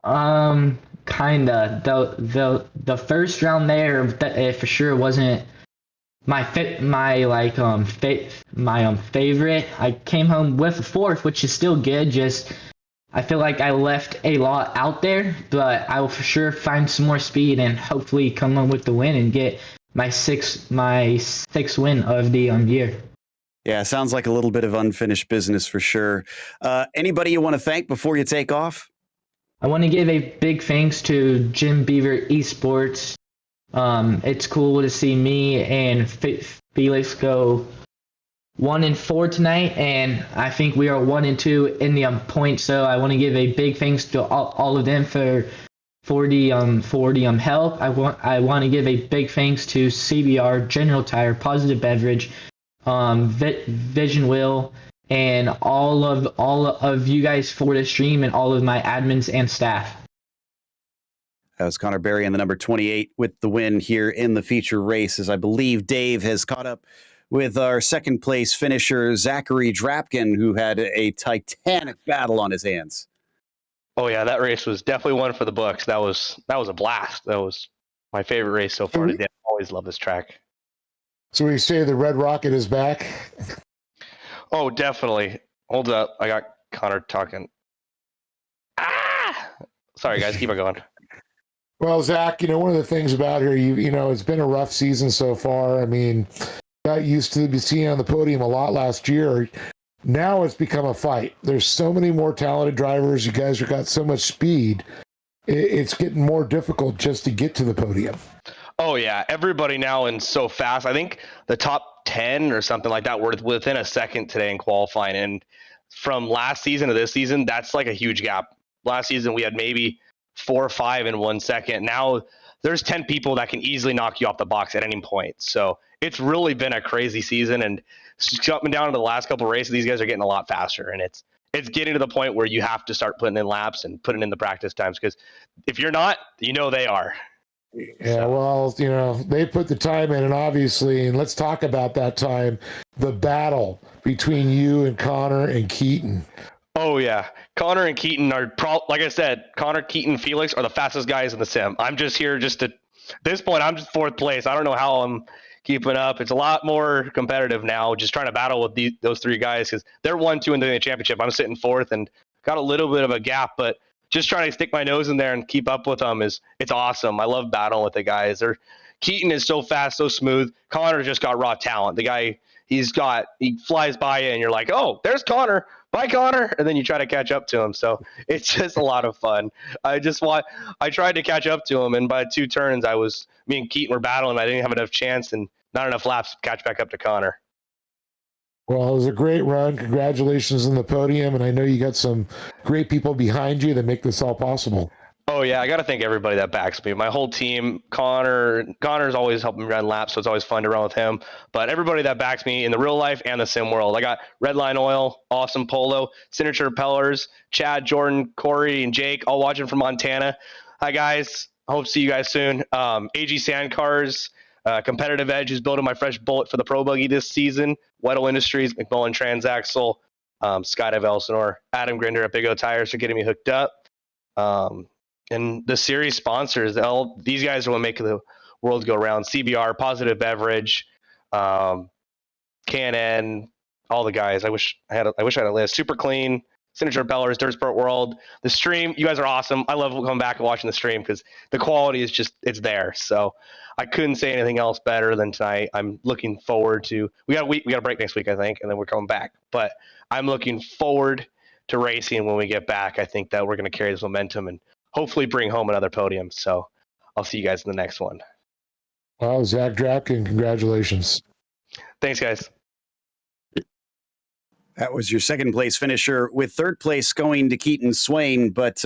Kinda. The first round there, it for sure wasn't my favorite. I came home with a 4th, which is still good. Just I feel like I left a lot out there, but I will for sure find some more speed and hopefully come home with the win and get my sixth win of the year. Yeah, sounds like a little bit of unfinished business for sure. Anybody you want to thank before you take off? I want to give a big thanks to Jim Beaver Esports. It's cool to see me and Felix go 1-4 tonight, and I think we are 1-2 in the points. So I want to give a big thanks to all of them for the help. I want to give a big thanks to CBR, General Tire, Positive Beverage, Vision Wheel, and all of you guys for the stream, and all of my admins and staff. That was Connor Berry in the number 28 with the win here in the feature race, as I believe Dave has caught up with our second place finisher, Zachary Drapkin, who had a titanic battle on his hands. Oh yeah, that race was definitely one for the books. That was a blast. That was my favorite race so far today. I always love this track. So we say the Red Rocket is back? Oh, definitely. Hold up. I got Connor talking. Sorry guys, keep it going. Well, Zach, one of the things about here, it's been a rough season so far. I mean, got used to be seen on the podium a lot last year. Now it's become a fight. There's so many more talented drivers. You guys have got so much speed. It's getting more difficult just to get to the podium. Oh yeah, everybody now is so fast. I think the top 10 or something like that were within a second today in qualifying. And from last season to this season, that's like a huge gap. Last season we had maybe 4 or 5 in 1 second. Now there's 10 people that can easily knock you off the box at any point. So it's really been a crazy season. And jumping down to the last couple of races, these guys are getting a lot faster, and it's getting to the point where you have to start putting in laps and putting in the practice times, because if you're not, they are. Yeah, well, they put the time in, and obviously, and let's talk about that time, the battle between you and Connor and Keaton. Oh, yeah. Connor and Keaton are, like I said, Connor, Keaton, Felix are the fastest guys in the sim. I'm just here at this point, I'm just fourth place. I don't know how I'm keeping up. It's a lot more competitive now, just trying to battle with those three guys, because they're 1, 2 in the championship. I'm sitting fourth and got a little bit of a gap, but just trying to stick my nose in there and keep up with them it's awesome. I love battling with the guys. Keaton is so fast, so smooth. Connor just got raw talent. The guy, he flies by you and you're like, oh, there's Connor. Bye, Connor. And then you try to catch up to him. So it's just a lot of fun. I tried to catch up to him, and by 2 turns, me and Keaton were battling. I didn't have enough chance and not enough laps to catch back up to Connor. Well, it was a great run. Congratulations on the podium, and I know you got some great people behind you that make this all possible. Oh, yeah, I got to thank everybody that backs me. My whole team, Connor's always helping me run laps, so it's always fun to run with him. But everybody that backs me in the real life and the sim world. I got Redline Oil, Awesome Polo, Signature Pellers, Chad, Jordan, Corey, and Jake, all watching from Montana. Hi, guys. Hope to see you guys soon. AG Sandcars, Competitive Edge is building my fresh bullet for the Pro Buggy this season. Weddle Industries, McMullen Transaxle, Skydive Elsinore, Adam Grinder at Big O Tires for getting me hooked up. And the series sponsors, these guys are what make the world go round. CBR, Positive Beverage, K&N, all the guys. I wish I had a list. Super Clean, Signature Bellers, Dirt Sport World. The stream, you guys are awesome. I love coming back and watching the stream because the quality is it's there. So I couldn't say anything else better than tonight. I'm looking forward to, we got a break next week, I think, and then we're coming back. But I'm looking forward to racing when we get back. I think that we're going to carry this momentum and hopefully bring home another podium. So I'll see you guys in the next one. Well, Zach Drapkin, congratulations. Thanks, guys. That was your second place finisher, with third place going to Keaton Swain. But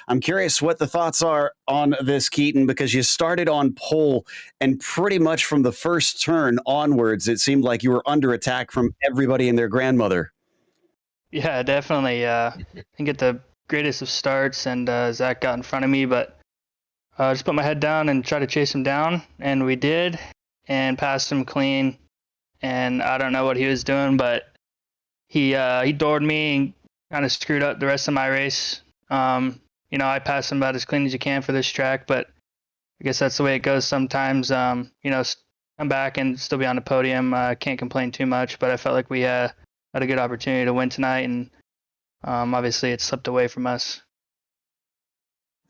I'm curious what the thoughts are on this, Keaton, because you started on pole, and pretty much from the first turn onwards, it seemed like you were under attack from everybody and their grandmother. Yeah, definitely. I didn't get the greatest of starts, and Zach got in front of me, but just put my head down and try to chase him down, and we did, and passed him clean. And I don't know what he was doing, but he doored me and kind of screwed up the rest of my race. I passed him about as clean as you can for this track, but I guess that's the way it goes sometimes. Come back and still be on the podium. Can't complain too much, but I felt like we had a good opportunity to win tonight, and obviously it slipped away from us.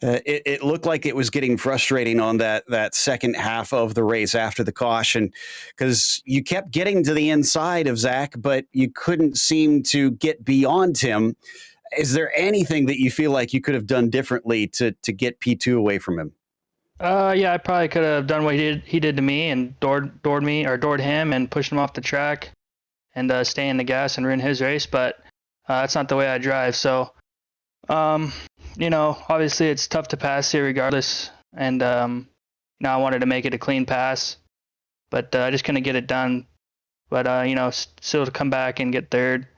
It looked like it was getting frustrating on that second half of the race after the caution, because you kept getting to the inside of Zach, but you couldn't seem to get beyond him. Is there anything that you feel like you could have done differently to get P2 away from him? Yeah, I probably could have done what he did to me and doored him and pushed him off the track and stay in the gas and ruin his race, but that's not the way I drive. So, obviously it's tough to pass here regardless. And now I wanted to make it a clean pass, but I just couldn't get it done. But, still to come back and get third,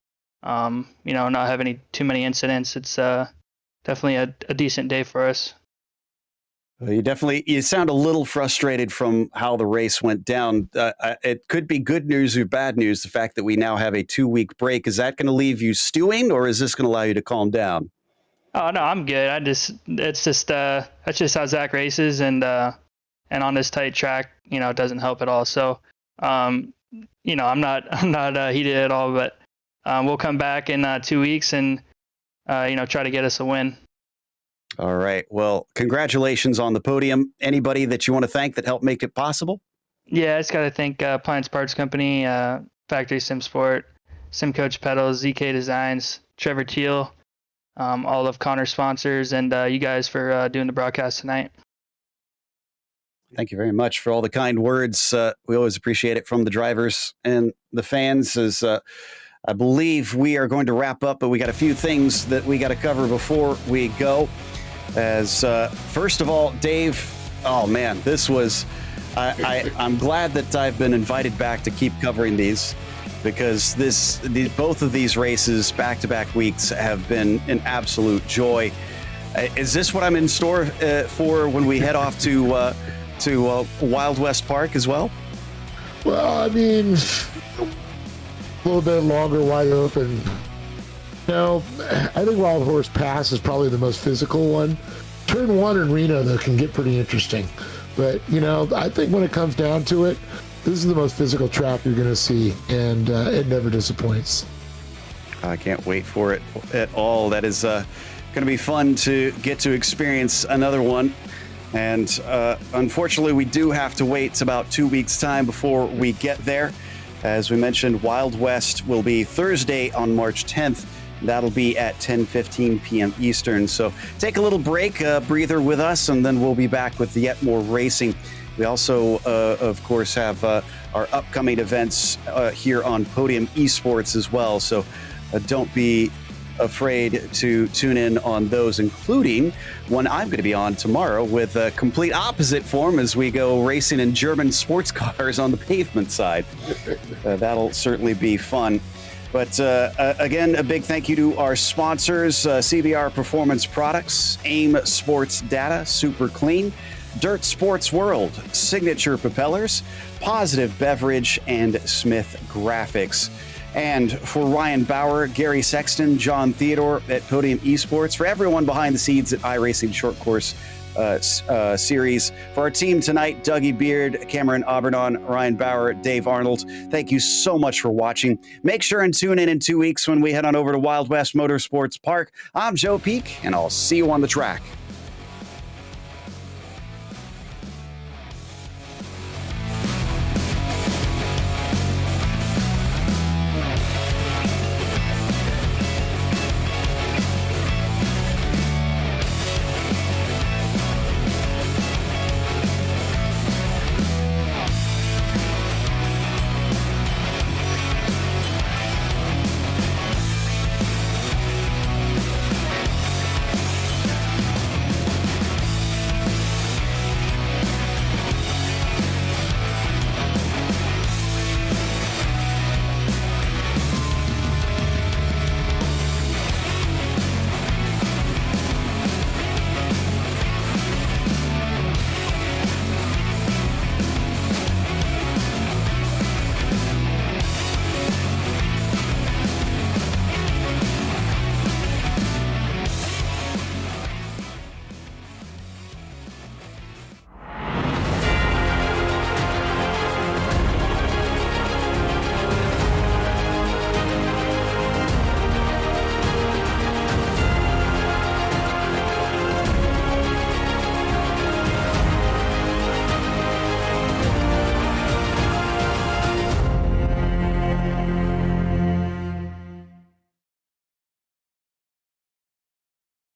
not have too many incidents. It's definitely a decent day for us. You sound a little frustrated from how the race went down. It could be good news or bad news, the fact that we now have a 2-week break. Is that going to leave you stewing, or is this going to allow you to calm down? Oh, no, I'm good. That's just how Zach races, and on this tight track, it doesn't help at all. So, I'm not heated at all, but we'll come back in 2 weeks and, try to get us a win. All right. Well, congratulations on the podium. Anybody that you want to thank that helped make it possible? Yeah, I just got to thank Appliance Parts Company, Factory Sim Sport, Sim Coach Pedals, ZK Designs, Trevor Teal, all of Connor's sponsors, and you guys for doing the broadcast tonight. Thank you very much for all the kind words. We always appreciate it from the drivers and the fans. As I believe we are going to wrap up, but we got a few things that we got to cover before we go. As first of all, Dave, oh man, this was I'm glad that I've been invited back to keep covering these, because both of these races back-to-back weeks have been an absolute joy. Is this what I'm in store for when we head off to Wild West Park as well? Well, I mean, a little bit longer, wide open. No, I think Wild Horse Pass is probably the most physical one. Turn 1 in Reno, though, can get pretty interesting. But, I think when it comes down to it, this is the most physical track you're going to see, and it never disappoints. I can't wait for it at all. That is going to be fun to get to experience another one. And unfortunately, we do have to wait about 2 weeks' time before we get there. As we mentioned, Wild West will be Thursday on March 10th. That'll be at 10:15 p.m. Eastern. So take a little break, breather with us, and then we'll be back with yet more racing. We also, of course, have our upcoming events here on Podium Esports as well. So don't be afraid to tune in on those, including one I'm going to be on tomorrow with a complete opposite form as we go racing in German sports cars on the pavement side. That'll certainly be fun. But again, a big thank you to our sponsors, CBR Performance Products, AIM Sports Data, Super Clean, Dirt Sports World, Signature Propellers, Positive Beverage, and Smith Graphics. And for Ryan Bauer, Gary Sexton, John Theodore at Podium Esports, for everyone behind the scenes at iRacing Short Course series. For our team tonight, Dougie Beard, Cameron Aubernon, Ryan Bauer, Dave Arnold, thank you so much for watching. Make sure and tune in 2 weeks when we head on over to Wild West Motorsports Park. I'm Joe Peak, and I'll see you on the track.